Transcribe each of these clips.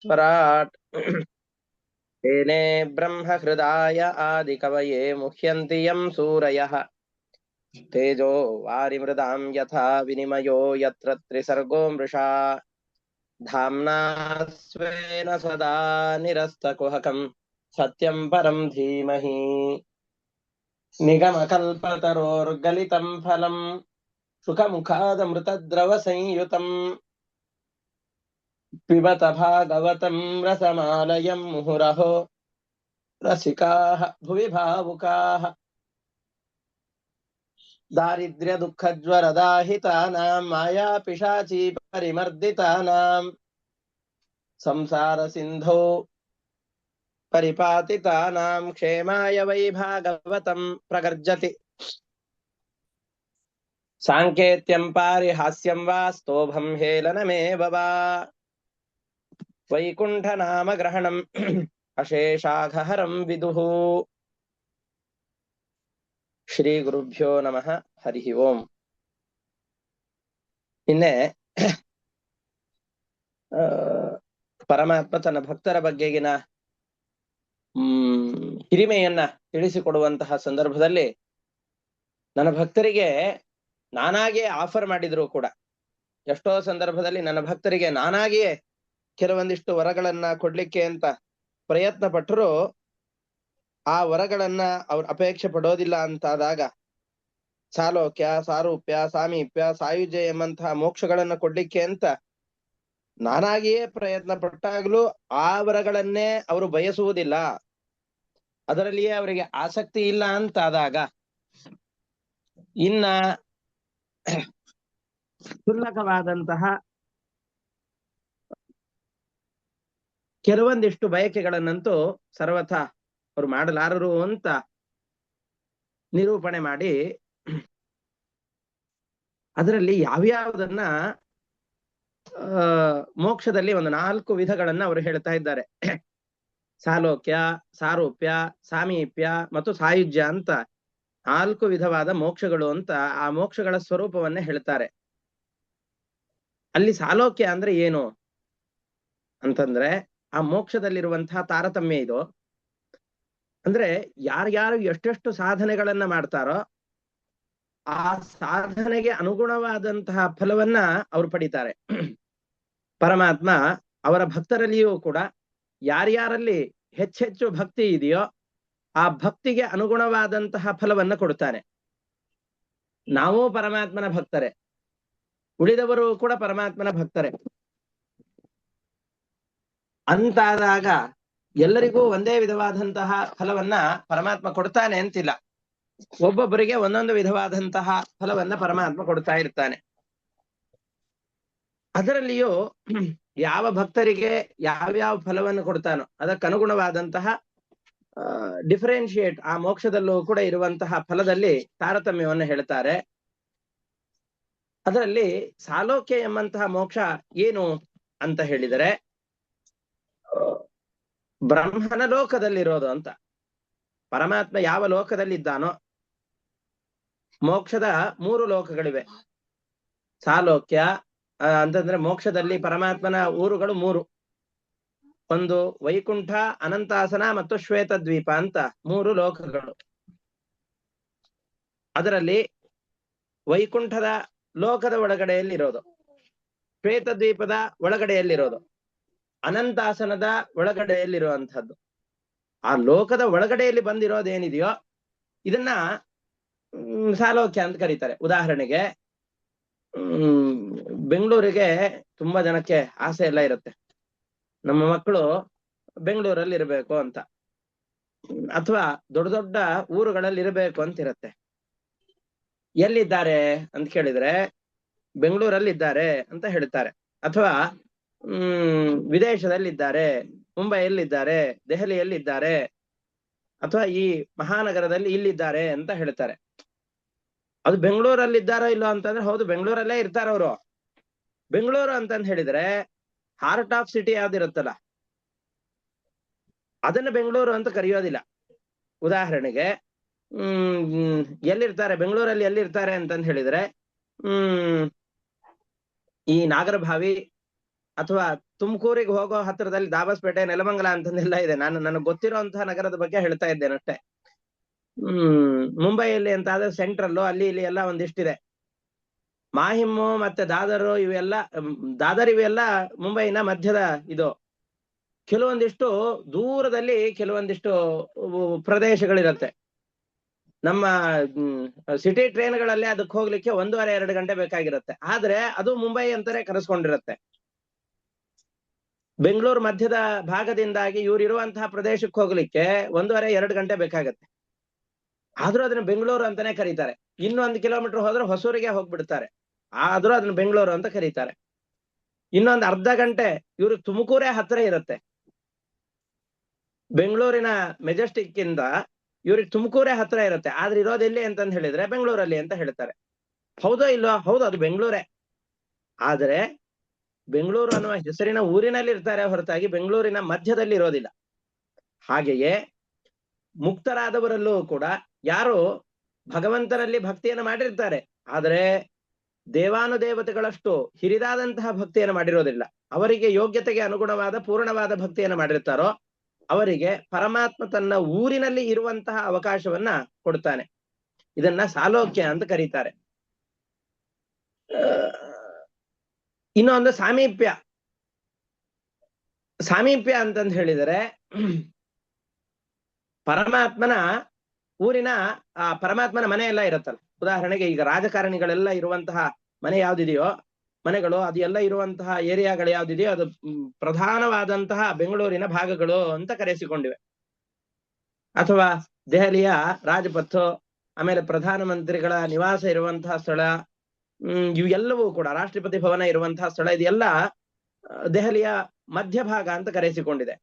स्वराट् तेने ब्रह्महृदाय आदिकवये मुह्यन्ति यं सूरयः तेजो वारिमृदां यथा विनिमयो यत्र त्रिसर्गो मृषा धाम्ना स्वेन सदा निरस्तकुहकं सत्यं परं धीमहि निगमकल्पतरोर्गलितं फलं सुखमुखादमृतद्रवसंयुतम् पिबत भागवतं रसमालयं मुहुरहो रसिकाः भुवि भावुकाः दारिद्र्यदुःखज्वरदाहितानां मायापिशाची परिमर्दितानां संसारसिन्धौ परिपातितानां क्षेमाय वै भागवतं प्रगर्जति साङ्केत्यं पारिहास्यं वा स्तोभं हेलनमेव वा वैकुण्ठनामग्रहणम् अशेषाघहरं विदुः ಶ್ರೀ ಗುರುಭ್ಯೋ ನಮಃ ಹರಿ ಓಂ. ನಿನ್ನೆ ಪರಮಾತ್ಮ ತನ್ನ ಭಕ್ತರ ಬಗ್ಗೆಗಿನ ಹಿರಿಮೆಯನ್ನ ತಿಳಿಸಿಕೊಡುವಂತಹ ಸಂದರ್ಭದಲ್ಲಿ ನನ್ನ ಭಕ್ತರಿಗೆ ನಾನಾಗಿಯೇ ಆಫರ್ ಮಾಡಿದ್ರು ಕೂಡ, ಎಷ್ಟೋ ಸಂದರ್ಭದಲ್ಲಿ ನನ್ನ ಭಕ್ತರಿಗೆ ನಾನಾಗಿಯೇ ಕೆಲವೊಂದಿಷ್ಟು ವರಗಳನ್ನ ಕೊಡ್ಲಿಕ್ಕೆ ಅಂತ ಪ್ರಯತ್ನ ಪಟ್ಟರು ಆ ವರಗಳನ್ನ ಅವ್ರು ಅಪೇಕ್ಷೆ ಪಡೋದಿಲ್ಲ ಅಂತಾದಾಗ ಸಾಲೋಕ್ಯ, ಸಾರೂಪ್ಯ, ಸಾಮೀಪ್ಯ, ಸಾಯುಜ್ಯ ಎಂಬಂತಹ ಮೋಕ್ಷಗಳನ್ನ ಕೊಡ್ಲಿಕ್ಕೆ ಅಂತ ನಾನಾಗಿಯೇ ಪ್ರಯತ್ನ ಪಟ್ಟಾಗ್ಲೂ ಆ ವರಗಳನ್ನೇ ಅವರು ಬಯಸುವುದಿಲ್ಲ, ಅದರಲ್ಲಿಯೇ ಅವರಿಗೆ ಆಸಕ್ತಿ ಇಲ್ಲ ಅಂತಾದಾಗ ಇನ್ನ ಕ್ಷುಲ್ಲಕವಾದಂತಹ ಕೆಲವೊಂದಿಷ್ಟು ಬಯಕೆಗಳನ್ನಂತೂ ಸರ್ವಥಾ ಅವರು ಮಾಡಲಾರರು ಅಂತ ನಿರೂಪಣೆ ಮಾಡಿ ಅದರಲ್ಲಿ ಯಾವ್ಯಾವುದನ್ನ ಮೋಕ್ಷದಲ್ಲಿ ಒಂದು 4 ವಿಧಗಳನ್ನ ಅವರು ಹೇಳ್ತಾ ಇದ್ದಾರೆ. ಸಾಲೋಕ್ಯ, ಸಾರೂಪ್ಯ, ಸಾಮೀಪ್ಯ ಮತ್ತು ಸಾಯುಜ್ಯ ಅಂತ 4 ವಿಧವಾದ ಮೋಕ್ಷಗಳು ಅಂತ ಆ ಮೋಕ್ಷಗಳ ಸ್ವರೂಪವನ್ನೇ ಹೇಳ್ತಾರೆ. ಅಲ್ಲಿ ಸಾಲೋಕ್ಯ ಅಂದ್ರೆ ಏನು ಅಂತಂದ್ರೆ ಆ ಮೋಕ್ಷದಲ್ಲಿರುವಂತಹ ತಾರತಮ್ಯ ಇದು. ಅಂದ್ರೆ ಯಾರ್ಯಾರು ಎಷ್ಟೆಷ್ಟು ಸಾಧನೆಗಳನ್ನ ಮಾಡ್ತಾರೋ ಆ ಸಾಧನೆಗೆ ಅನುಗುಣವಾದಂತಹ ಫಲವನ್ನ ಅವರು ಪಡಿತಾರೆ. ಪರಮಾತ್ಮ ಅವರ ಭಕ್ತರಲ್ಲಿಯೂ ಕೂಡ ಯಾರ್ಯಾರಲ್ಲಿ ಹೆಚ್ಚೆಚ್ಚು ಭಕ್ತಿ ಇದೆಯೋ ಆ ಭಕ್ತಿಗೆ ಅನುಗುಣವಾದಂತಹ ಫಲವನ್ನ ಕೊಡುತ್ತಾನೆ. ನಾವು ಪರಮಾತ್ಮನ ಭಕ್ತರೇ, ಉಳಿದವರು ಕೂಡ ಪರಮಾತ್ಮನ ಭಕ್ತರೇ ಅಂತಾದಾಗ ಎಲ್ಲರಿಗೂ ಒಂದೇ ವಿಧವಾದಂತಹ ಫಲವನ್ನ ಪರಮಾತ್ಮ ಕೊಡ್ತಾನೆ ಅಂತಿಲ್ಲ. ಒಬ್ಬೊಬ್ಬರಿಗೆ ಒಂದೊಂದು ವಿಧವಾದಂತಹ ಫಲವನ್ನ ಪರಮಾತ್ಮ ಕೊಡ್ತಾ ಇರ್ತಾನೆ. ಅದರಲ್ಲಿಯೂ ಯಾವ ಭಕ್ತರಿಗೆ ಯಾವ್ಯಾವ ಫಲವನ್ನು ಕೊಡ್ತಾನೋ ಅದಕ್ಕನುಗುಣವಾದಂತಹ ಡಿಫರೆನ್ಶಿಯೇಟ್ ಆ ಮೋಕ್ಷದಲ್ಲೂ ಕೂಡ ಇರುವಂತಹ ಫಲದಲ್ಲಿ ತಾರತಮ್ಯವನ್ನು ಹೇಳ್ತಾರೆ. ಅದರಲ್ಲಿ ಸಾಲೋಕ್ಯ ಎಂಬಂತಹ ಮೋಕ್ಷ ಏನು ಅಂತ ಹೇಳಿದರೆ ಬ್ರಹ್ಮನ ಲೋಕದಲ್ಲಿರೋದು ಅಂತ. ಪರಮಾತ್ಮ ಯಾವ ಲೋಕದಲ್ಲಿದ್ದಾನೋ ಮೋಕ್ಷದ 3 ಲೋಕಗಳಿವೆ. ಸಾಲೋಕ್ಯ ಅಂತಂದ್ರೆ ಮೋಕ್ಷದಲ್ಲಿ ಪರಮಾತ್ಮನ ಊರುಗಳು 3. ಒಂದು ವೈಕುಂಠ, ಅನಂತಾಸನ ಮತ್ತು ಶ್ವೇತದ್ವೀಪ ಅಂತ 3 ಲೋಕಗಳು. ಅದರಲ್ಲಿ ವೈಕುಂಠದ ಲೋಕದ ಒಳಗಡೆಯಲ್ಲಿರೋದು, ಶ್ವೇತದ್ವೀಪದ ಒಳಗಡೆಯಲ್ಲಿರೋದು, ಅನಂತಾಸನದ ಒಳಗಡೆಯಲ್ಲಿರುವಂತಹದ್ದು. ಆ ಲೋಕದ ಒಳಗಡೆಯಲ್ಲಿ ಬಂದಿರೋದೇನಿದೆಯೋ ಇದನ್ನ ಸಾಲೋಕ್ಯ ಅಂತ ಕರೀತಾರೆ. ಉದಾಹರಣೆಗೆ ಬೆಂಗಳೂರಿಗೆ ತುಂಬಾ ಜನಕ್ಕೆ ಆಸೆ ಎಲ್ಲ ಇರುತ್ತೆ, ನಮ್ಮ ಮಕ್ಕಳು ಬೆಂಗಳೂರಲ್ಲಿ ಇರಬೇಕು ಅಂತ, ಅಥವಾ ದೊಡ್ಡ ದೊಡ್ಡ ಊರುಗಳಲ್ಲಿ ಇರಬೇಕು ಅಂತ ಇರುತ್ತೆ. ಎಲ್ಲಿದ್ದಾರೆ ಅಂತ ಕೇಳಿದ್ರೆ ಬೆಂಗಳೂರಲ್ಲಿದ್ದಾರೆ ಅಂತ ಹೇಳ್ತಾರೆ, ಅಥವಾ ವಿದೇಶದಲ್ಲಿದ್ದಾರೆ, ಮುಂಬೈಯಲ್ಲಿದ್ದಾರೆ, ದೆಹಲಿಯಲ್ಲಿದ್ದಾರೆ, ಅಥವಾ ಈ ಮಹಾನಗರದಲ್ಲಿ ಇಲ್ಲಿದ್ದಾರೆ ಅಂತ ಹೇಳ್ತಾರೆ. ಅದು ಬೆಂಗಳೂರಲ್ಲಿದ್ದಾರೋ ಇಲ್ಲೋ ಅಂತಂದ್ರೆ ಹೌದು ಬೆಂಗಳೂರಲ್ಲೇ ಇರ್ತಾರ ಅವರು. ಬೆಂಗಳೂರು ಅಂತಂದ್ ಹೇಳಿದ್ರೆ ಹಾರ್ಟ್ ಆಫ್ ಸಿಟಿ ಯಾವ್ದಿರುತ್ತಲ್ಲ ಅದನ್ನ ಬೆಂಗಳೂರು ಅಂತ ಕರೆಯೋದಿಲ್ಲ. ಉದಾಹರಣೆಗೆ ಎಲ್ಲಿರ್ತಾರೆ ಬೆಂಗಳೂರಲ್ಲಿ ಎಲ್ಲಿರ್ತಾರೆ ಅಂತಂದ್ ಹೇಳಿದ್ರೆ ಈ ನಾಗರಭಾವಿ, ಅಥವಾ ತುಮಕೂರಿಗೆ ಹೋಗೋ ಹತ್ರದಲ್ಲಿ ದಾಬಸ್ಪೇಟೆ, ನೆಲಮಂಗಲ ಅಂತಂದೆಲ್ಲ ಇದೆ. ನನಗೆ ಗೊತ್ತಿರುವಂತಹ ನಗರದ ಬಗ್ಗೆ ಹೇಳ್ತಾ ಇದ್ದೇನೆ ಅಷ್ಟೇ. ಮುಂಬೈಯಲ್ಲಿ ಅಂತಾದ್ರೆ ಸೆಂಟ್ರಲ್ಲು ಅಲ್ಲಿ ಇಲ್ಲಿ ಎಲ್ಲ ಒಂದಿಷ್ಟಿದೆ. ಮಾಹಿಮ್ಮು ಮತ್ತೆ ದಾದರು ಇವೆಲ್ಲ ದಾದರ್ ಇವೆಲ್ಲ ಮುಂಬೈನ ಮಧ್ಯದ ಇದು. ಕೆಲವೊಂದಿಷ್ಟು ದೂರದಲ್ಲಿ ಕೆಲವೊಂದಿಷ್ಟು ಪ್ರದೇಶಗಳಿರತ್ತೆ. ನಮ್ಮ ಸಿಟಿ ಟ್ರೈನ್ಗಳಲ್ಲಿ ಅದಕ್ಕೆ ಹೋಗ್ಲಿಕ್ಕೆ 1.5-2 ಗಂಟೆ ಬೇಕಾಗಿರುತ್ತೆ. ಆದ್ರೆ ಅದು ಮುಂಬೈ ಅಂತಾನೆ ಕರೆಸ್ಕೊಂಡಿರುತ್ತೆ. ಬೆಂಗಳೂರು ಮಧ್ಯದ ಭಾಗದಿಂದಾಗಿ ಇವ್ರು ಇರುವಂತಹ ಪ್ರದೇಶಕ್ಕೆ ಹೋಗ್ಲಿಕ್ಕೆ 1.5-2 ಗಂಟೆ ಬೇಕಾಗತ್ತೆ. ಆದ್ರೂ ಅದನ್ನ ಬೆಂಗಳೂರು ಅಂತಾನೆ ಕರೀತಾರೆ. 1 ಕಿಲೋಮೀಟರ್ ಹೋದ್ರೆ ಹೊಸೂರಿಗೆ ಹೋಗ್ಬಿಡ್ತಾರೆ, ಆದ್ರೂ ಅದನ್ನ ಬೆಂಗಳೂರು ಅಂತ ಕರೀತಾರೆ. ಇನ್ನೊಂದು ಅರ್ಧ ಗಂಟೆ ಇವ್ರಿಗೆ ತುಮಕೂರೇ ಹತ್ರ ಇರುತ್ತೆ. ಬೆಂಗಳೂರಿನ ಮೆಜೆಸ್ಟಿಕ್ ಇಂದ ಇವ್ರಿಗೆ ತುಮಕೂರೇ ಹತ್ರ ಇರುತ್ತೆ, ಆದ್ರೆ ಇರೋದೆಲ್ಲಿ ಅಂತಂದ್ ಹೇಳಿದ್ರೆ ಬೆಂಗಳೂರಲ್ಲಿ ಅಂತ ಹೇಳ್ತಾರೆ. ಹೌದೋ ಇಲ್ವೋ? ಹೌದು, ಅದು ಬೆಂಗಳೂರೇ. ಆದ್ರೆ ಬೆಂಗಳೂರು ಅನ್ನುವ ಹೆಸರಿನ ಊರಿನಲ್ಲಿ ಇರ್ತಾರೆ ಹೊರತಾಗಿ ಬೆಂಗಳೂರಿನ ಮಧ್ಯದಲ್ಲಿ ಇರೋದಿಲ್ಲ. ಹಾಗೆಯೇ ಮುಕ್ತರಾದವರಲ್ಲೂ ಕೂಡ ಯಾರು ಭಗವಂತನಲ್ಲಿ ಭಕ್ತಿಯನ್ನು ಮಾಡಿರ್ತಾರೆ, ಆದರೆ ದೇವಾನುದೇವತೆಗಳಷ್ಟು ಹಿರಿದಾದಂತಹ ಭಕ್ತಿಯನ್ನು ಮಾಡಿರೋದಿಲ್ಲ, ಅವರಿಗೆ ಯೋಗ್ಯತೆಗೆ ಅನುಗುಣವಾದ ಪೂರ್ಣವಾದ ಭಕ್ತಿಯನ್ನು ಮಾಡಿರ್ತಾರೋ ಅವರಿಗೆ ಪರಮಾತ್ಮ ತನ್ನ ಊರಿನಲ್ಲಿ ಇರುವಂತಹ ಅವಕಾಶವನ್ನ ಕೊಡ್ತಾನೆ. ಇದನ್ನ ಸಾಲೋಕ್ಯ ಅಂತ ಕರೀತಾರೆ. ಇನ್ನೊಂದು ಸಾಮೀಪ್ಯ. ಸಾಮೀಪ್ಯ ಅಂತಂದು ಹೇಳಿದರೆ ಪರಮಾತ್ಮನ ಊರಿನ ಪರಮಾತ್ಮನ ಮನೆ ಎಲ್ಲ ಇರುತ್ತಲ್ಲ. ಉದಾಹರಣೆಗೆ ಈಗ ರಾಜಕಾರಣಿಗಳೆಲ್ಲ ಇರುವಂತಹ ಮನೆ ಯಾವ್ದಿದೆಯೋ, ಮನೆಗಳು ಅದು ಎಲ್ಲ ಇರುವಂತಹ ಏರಿಯಾಗಳು ಯಾವ್ದಿದೆಯೋ ಅದು ಪ್ರಧಾನವಾದಂತಹ ಬೆಂಗಳೂರಿನ ಭಾಗಗಳು ಅಂತ ಕರೆಸಿಕೊಂಡಿವೆ. ಅಥವಾ ದೆಹಲಿಯ ರಾಜಪಥ್, ಆಮೇಲೆ ಪ್ರಧಾನಮಂತ್ರಿಗಳ ನಿವಾಸ ಇರುವಂತಹ ಸ್ಥಳ, ಇವೆಲ್ಲವೂ ಕೂಡ ರಾಷ್ಟ್ರಪತಿ ಭವನ ಇರುವಂತಹ ಸ್ಥಳ, ಇದೆಲ್ಲ ದೆಹಲಿಯ ಮಧ್ಯಭಾಗ ಅಂತ ಕರೆಸಿಕೊಂಡಿದೆ.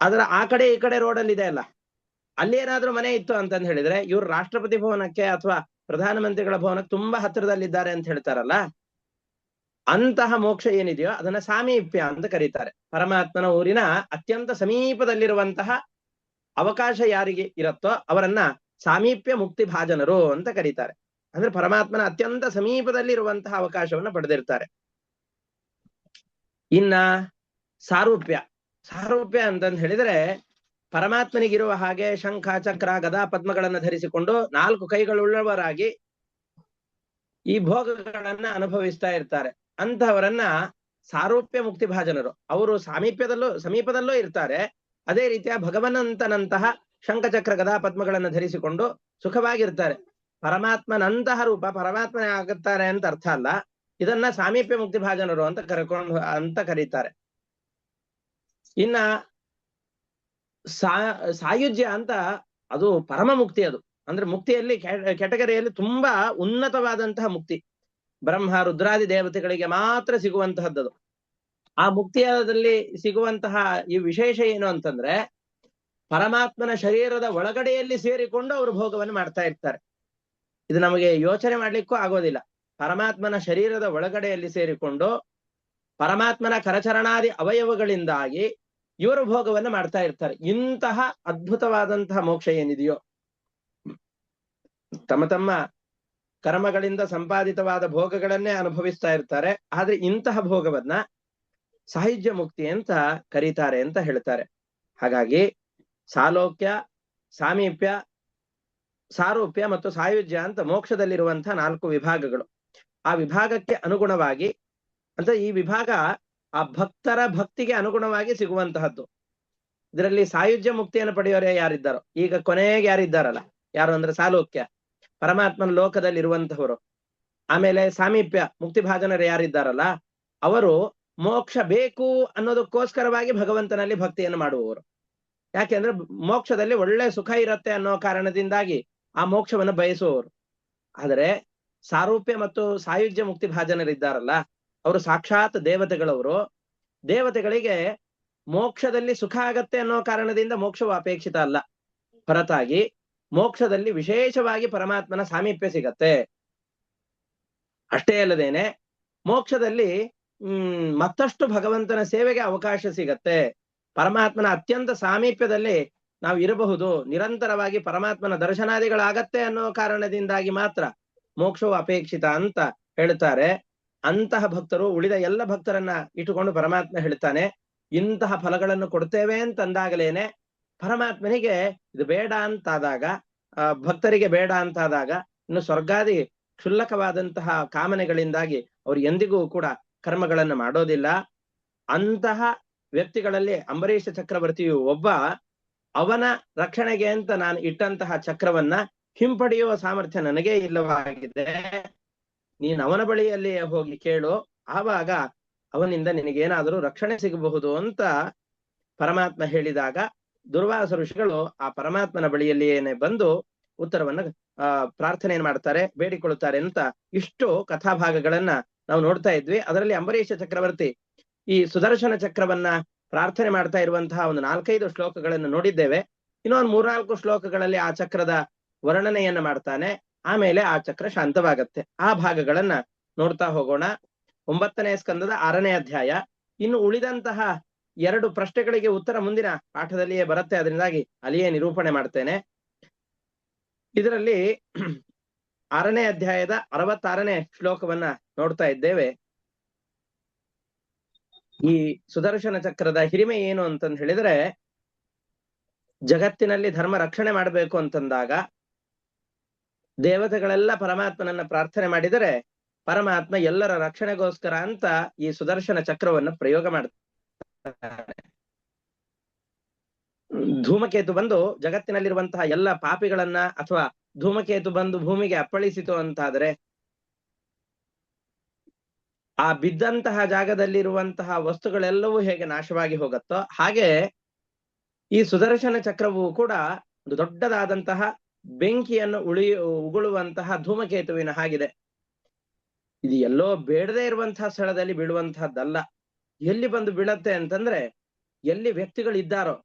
ಅದರ ಆ ಕಡೆ ಈ ಕಡೆ ರೋಡಲ್ಲಿ ಇದೆ ಅಲ್ಲ, ಅಲ್ಲಿ ಏನಾದ್ರೂ ಮನೆ ಇತ್ತು ಅಂತಂದು ಹೇಳಿದ್ರೆ ಇವ್ರು ರಾಷ್ಟ್ರಪತಿ ಭವನಕ್ಕೆ ಅಥವಾ ಪ್ರಧಾನಮಂತ್ರಿಗಳ ಭವನಕ್ಕೆ ತುಂಬಾ ಹತ್ತಿರದಲ್ಲಿದ್ದಾರೆ ಅಂತ ಹೇಳ್ತಾರಲ್ಲ, ಅಂತಹ ಮೋಕ್ಷ ಏನಿದೆಯೋ ಅದನ್ನ ಸಾಮೀಪ್ಯ ಅಂತ ಕರೀತಾರೆ. ಪರಮಾತ್ಮನ ಊರಿನ ಅತ್ಯಂತ ಸಮೀಪದಲ್ಲಿರುವಂತಹ ಅವಕಾಶ ಯಾರಿಗೆ ಇರುತ್ತೋ ಅವರನ್ನ ಸಾಮೀಪ್ಯ ಮುಕ್ತಿ ಭಾಜನರು ಅಂತ ಕರೀತಾರೆ. ಅಂದ್ರೆ ಪರಮಾತ್ಮನ ಅತ್ಯಂತ ಸಮೀಪದಲ್ಲಿ ಇರುವಂತಹ ಅವಕಾಶವನ್ನ ಪಡೆದಿರ್ತಾರೆ. ಇನ್ನ ಸಾರೂಪ್ಯ. ಸಾರೂಪ್ಯ ಅಂತಂದು ಹೇಳಿದ್ರೆ ಪರಮಾತ್ಮನಿಗಿರುವ ಹಾಗೆ ಶಂಖ, ಚಕ್ರ, ಗದಾ, ಪದ್ಮಗಳನ್ನ ಧರಿಸಿಕೊಂಡು 4 ಕೈಗಳುಳ್ಳವರಾಗಿ ಈ ಭೋಗಗಳನ್ನ ಅನುಭವಿಸ್ತಾ ಇರ್ತಾರೆ. ಅಂತಹವರನ್ನ ಸಾರೂಪ್ಯ ಮುಕ್ತಿ ಭಾಜನರು. ಅವರು ಸಮೀಪದಲ್ಲೂ ಇರ್ತಾರೆ, ಅದೇ ರೀತಿಯ ಭಗವಂತನಂತಹ ಶಂಖ, ಚಕ್ರ, ಗದಾ, ಪದ್ಮಗಳನ್ನ ಧರಿಸಿಕೊಂಡು ಸುಖವಾಗಿರ್ತಾರೆ. ಪರಮಾತ್ಮನಂತಹ ರೂಪ ಪರಮಾತ್ಮನೇ ಆಗುತ್ತಾರೆ ಅಂತ ಅರ್ಥ ಅಲ್ಲ. ಇದನ್ನ ಸಾಮೀಪ್ಯ ಮುಕ್ತಿ ಭಾಜನರು ಅಂತ ಕರೀತಾರೆ. ಇನ್ನ ಸಾಯುಜ್ಯ ಅಂತ, ಅದು ಪರಮ ಮುಕ್ತಿ. ಅದು ಅಂದ್ರೆ ಮುಕ್ತಿಯಲ್ಲಿ ಕೆಟಗರಿಯಲ್ಲಿ ತುಂಬಾ ಉನ್ನತವಾದಂತಹ ಮುಕ್ತಿ, ಬ್ರಹ್ಮ ರುದ್ರಾದಿ ದೇವತೆಗಳಿಗೆ ಮಾತ್ರ ಸಿಗುವಂತಹದ್ದು. ಆ ಮುಕ್ತಿಯಲ್ಲಿ ಸಿಗುವಂತಹ ಈ ವಿಶೇಷ ಏನು ಅಂತಂದ್ರೆ ಪರಮಾತ್ಮನ ಶರೀರದ ಒಳಗಡೆಯಲ್ಲಿ ಸೇರಿಕೊಂಡು ಅವರು ಭೋಗವನ್ನು ಮಾಡ್ತಾ ಇರ್ತಾರೆ. ಇದು ನಮಗೆ ಯೋಚನೆ ಮಾಡ್ಲಿಕ್ಕೂ ಆಗೋದಿಲ್ಲ. ಪರಮಾತ್ಮನ ಶರೀರದ ಒಳಗಡೆಯಲ್ಲಿ ಸೇರಿಕೊಂಡು ಪರಮಾತ್ಮನ ಕರಚರಣಾದಿ ಅವಯವಗಳಿಂದಾಗಿ ಇವರು ಭೋಗವನ್ನು ಮಾಡ್ತಾ ಇರ್ತಾರೆ. ಇಂತಹ ಅದ್ಭುತವಾದಂತಹ ಮೋಕ್ಷ ಏನಿದೆಯೋ, ತಮ್ಮ ತಮ್ಮ ಕರ್ಮಗಳಿಂದ ಸಂಪಾದಿತವಾದ ಭೋಗಗಳನ್ನೇ ಅನುಭವಿಸ್ತಾ ಇರ್ತಾರೆ. ಆದ್ರೆ ಇಂತಹ ಭೋಗವನ್ನ ಸಾಯುಜ್ಯ ಮುಕ್ತಿ ಅಂತ ಕರೀತಾರೆ ಅಂತ ಹೇಳ್ತಾರೆ. ಹಾಗಾಗಿ ಸಾಲೋಕ್ಯ, ಸಾಮೀಪ್ಯ, ಸಾರೂಪ್ಯ ಮತ್ತು ಸಾಯುಜ್ಯ ಅಂತ ಮೋಕ್ಷದಲ್ಲಿರುವಂತಹ 4 ವಿಭಾಗಗಳು. ಆ ವಿಭಾಗಕ್ಕೆ ಅನುಗುಣವಾಗಿ ಅಂದ್ರೆ ಈ ವಿಭಾಗ ಆ ಭಕ್ತರ ಭಕ್ತಿಗೆ ಅನುಗುಣವಾಗಿ ಸಿಗುವಂತಹದ್ದು. ಇದರಲ್ಲಿ ಸಾಯುಜ್ಯ ಮುಕ್ತಿಯನ್ನು ಪಡೆಯೋರೇ ಯಾರಿದ್ದಾರೋ, ಈಗ ಕೊನೆಗೆ ಯಾರಿದ್ದಾರಲ್ಲ, ಯಾರು ಅಂದ್ರೆ ಸಾಲೋಕ್ಯ, ಪರಮಾತ್ಮನ ಲೋಕದಲ್ಲಿ ಇರುವಂತಹವರು. ಆಮೇಲೆ ಸಾಮೀಪ್ಯ ಮುಕ್ತಿ ಭಾಜನರು ಯಾರಿದ್ದಾರಲ್ಲ, ಅವರು ಮೋಕ್ಷ ಬೇಕು ಅನ್ನೋದಕ್ಕೋಸ್ಕರವಾಗಿ ಭಗವಂತನಲ್ಲಿ ಭಕ್ತಿಯನ್ನು ಮಾಡುವವರು. ಯಾಕೆಂದ್ರೆ ಮೋಕ್ಷದಲ್ಲಿ ಒಳ್ಳೆ ಸುಖ ಇರುತ್ತೆ ಅನ್ನೋ ಕಾರಣದಿಂದಾಗಿ ಆ ಮೋಕ್ಷವನ್ನು ಬಯಸುವವರು. ಆದರೆ ಸಾರೂಪ್ಯ ಮತ್ತು ಸಾಯುಜ್ಯ ಮುಕ್ತಿ ಭಾಜನರಿದ್ದಾರಲ್ಲ, ಅವರು ಸಾಕ್ಷಾತ್ ದೇವತೆಗಳವರು. ದೇವತೆಗಳಿಗೆ ಮೋಕ್ಷದಲ್ಲಿ ಸುಖ ಆಗತ್ತೆ ಅನ್ನೋ ಕಾರಣದಿಂದ ಮೋಕ್ಷವು ಅಪೇಕ್ಷಿತ ಅಲ್ಲ, ಹೊರತಾಗಿ ಮೋಕ್ಷದಲ್ಲಿ ವಿಶೇಷವಾಗಿ ಪರಮಾತ್ಮನ ಸಾಮೀಪ್ಯ ಸಿಗತ್ತೆ. ಅಷ್ಟೇ ಅಲ್ಲದೇನೆ ಮೋಕ್ಷದಲ್ಲಿ ಮತ್ತಷ್ಟು ಭಗವಂತನ ಸೇವೆಗೆ ಅವಕಾಶ ಸಿಗತ್ತೆ. ಪರಮಾತ್ಮನ ಅತ್ಯಂತ ಸಾಮೀಪ್ಯದಲ್ಲಿ ನಾವು ಇರಬಹುದು, ನಿರಂತರವಾಗಿ ಪರಮಾತ್ಮನ ದರ್ಶನಾದಿಗಳಾಗತ್ತೆ ಅನ್ನೋ ಕಾರಣದಿಂದಾಗಿ ಮಾತ್ರ ಮೋಕ್ಷವು ಅಪೇಕ್ಷಿತ ಅಂತ ಹೇಳ್ತಾರೆ. ಅಂತಹ ಭಕ್ತರು ಉಳಿದ ಎಲ್ಲ ಭಕ್ತರನ್ನ ಇಟ್ಟುಕೊಂಡು ಪರಮಾತ್ಮ ಹೇಳ್ತಾನೆ, ಇಂತಹ ಫಲಗಳನ್ನು ಕೊಡ್ತೇವೆ ಅಂತಂದಾಗಲೇನೆ ಪರಮಾತ್ಮನಿಗೆ ಇದು ಬೇಡ ಅಂತಾದಾಗ, ಭಕ್ತರಿಗೆ ಬೇಡ ಅಂತಾದಾಗ ಇನ್ನು ಸ್ವರ್ಗಾದಿ ಕ್ಷುಲ್ಲಕವಾದಂತಹ ಕಾಮನೆಗಳಿಂದಾಗಿ ಅವ್ರು ಎಂದಿಗೂ ಕೂಡ ಕರ್ಮಗಳನ್ನು ಮಾಡೋದಿಲ್ಲ. ಅಂತಹ ವ್ಯಕ್ತಿಗಳಲ್ಲಿ ಅಂಬರೀಷ ಚಕ್ರವರ್ತಿಯು ಒಬ್ಬ. ಅವನ ರಕ್ಷಣೆಗೆ ಅಂತ ನಾನು ಇಟ್ಟಂತಹ ಚಕ್ರವನ್ನ ಹಿಂಪಡೆಯುವ ಸಾಮರ್ಥ್ಯ ನನಗೇ ಇಲ್ಲವಾಗಿದೆ. ನೀನು ಅವನ ಬಳಿಯಲ್ಲಿಯೇ ಹೋಗಿ ಕೇಳು, ಆವಾಗ ಅವನಿಂದ ನಿನಗೇನಾದರೂ ರಕ್ಷಣೆ ಸಿಗಬಹುದು ಅಂತ ಪರಮಾತ್ಮ ಹೇಳಿದಾಗ ದುರ್ವಾಸ ಋಷಿಗಳು ಆ ಪರಮಾತ್ಮನ ಬಳಿಯಲ್ಲಿಯೇನೆ ಬಂದು ಉತ್ತರವನ್ನ ಪ್ರಾರ್ಥನೆಯನ್ನು ಮಾಡ್ತಾರೆ, ಬೇಡಿಕೊಳ್ಳುತ್ತಾರೆ ಅಂತ ಇಷ್ಟು ಕಥಾಭಾಗಗಳನ್ನ ನಾವು ನೋಡ್ತಾ ಇದ್ವಿ. ಅದರಲ್ಲಿ ಅಂಬರೀಷ ಚಕ್ರವರ್ತಿ ಈ ಸುದರ್ಶನ ಚಕ್ರವನ್ನ ಪ್ರಾರ್ಥನೆ ಮಾಡ್ತಾ ಇರುವಂತಹ ಒಂದು 4-5 ಶ್ಲೋಕಗಳನ್ನು ನೋಡಿದ್ದೇವೆ. ಇನ್ನೊಂದು 3-4 ಶ್ಲೋಕಗಳಲ್ಲಿ ಆ ಚಕ್ರದ ವರ್ಣನೆಯನ್ನ ಮಾಡ್ತಾನೆ. ಆಮೇಲೆ ಆ ಚಕ್ರ ಶಾಂತವಾಗತ್ತೆ. ಆ ಭಾಗಗಳನ್ನ ನೋಡ್ತಾ ಹೋಗೋಣ. 9ನೇ ಸ್ಕಂದದ 6ನೇ ಅಧ್ಯಾಯ. ಇನ್ನು ಉಳಿದಂತಹ 2 ಪ್ರಶ್ನೆಗಳಿಗೆ ಉತ್ತರ ಮುಂದಿನ ಪಾಠದಲ್ಲಿಯೇ ಬರುತ್ತೆ, ಅದರಿಂದಾಗಿ ಅಲ್ಲಿಯೇ ನಿರೂಪಣೆ ಮಾಡ್ತೇನೆ. ಇದರಲ್ಲಿ 6ನೇ ಅಧ್ಯಾಯದ 66ನೇ ಶ್ಲೋಕವನ್ನ ನೋಡ್ತಾ ಇದ್ದೇವೆ. ಈ ಸುದರ್ಶನ ಚಕ್ರದ ಹಿರಿಮೆ ಏನು ಅಂತಂದು ಹೇಳಿದ್ರೆ, ಜಗತ್ತಿನಲ್ಲಿ ಧರ್ಮ ರಕ್ಷಣೆ ಮಾಡಬೇಕು ಅಂತಂದಾಗ ದೇವತೆಗಳೆಲ್ಲ ಪರಮಾತ್ಮನನ್ನ ಪ್ರಾರ್ಥನೆ ಮಾಡಿದರೆ ಪರಮಾತ್ಮ ಎಲ್ಲರ ರಕ್ಷಣೆಗೋಸ್ಕರ ಅಂತ ಈ ಸುದರ್ಶನ ಚಕ್ರವನ್ನ ಪ್ರಯೋಗ ಮಾಡ್ತಾರೆ. ಧೂಮಕೇತು ಬಂದು ಜಗತ್ತಿನಲ್ಲಿರುವಂತಹ ಎಲ್ಲ ಪಾಪಿಗಳನ್ನ, ಅಥವಾ ಧೂಮಕೇತು ಬಂದು ಭೂಮಿಗೆ ಅಪ್ಪಳಿಸಿತು ಅಂತಾದ್ರೆ ಆ ಬಿದ್ದಂತಹ ಜಾಗದಲ್ಲಿರುವಂತಹ ವಸ್ತುಗಳೆಲ್ಲವೂ ಹೇಗೆ ನಾಶವಾಗಿ ಹೋಗುತ್ತೋ ಹಾಗೆ ಈ ಸುದರ್ಶನ ಚಕ್ರವು ಕೂಡ ಒಂದು ದೊಡ್ಡದಾದಂತಹ ಬೆಂಕಿಯನ್ನು ಉಗುಳುವಂತಹ ಧೂಮಕೇತುವಿನ ಹಾಗಿದೆ. ಇದು ಎಲ್ಲೋ ಬೇಡದೇ ಇರುವಂತಹ ಸ್ಥಳದಲ್ಲಿ ಬೀಳುವಂತಹದ್ದಲ್ಲ. ಎಲ್ಲಿ ಬಂದು ಬೀಳತ್ತೆ ಅಂತಂದ್ರೆ, ಎಲ್ಲಿ ವ್ಯಕ್ತಿಗಳಿದ್ದಾರೋ,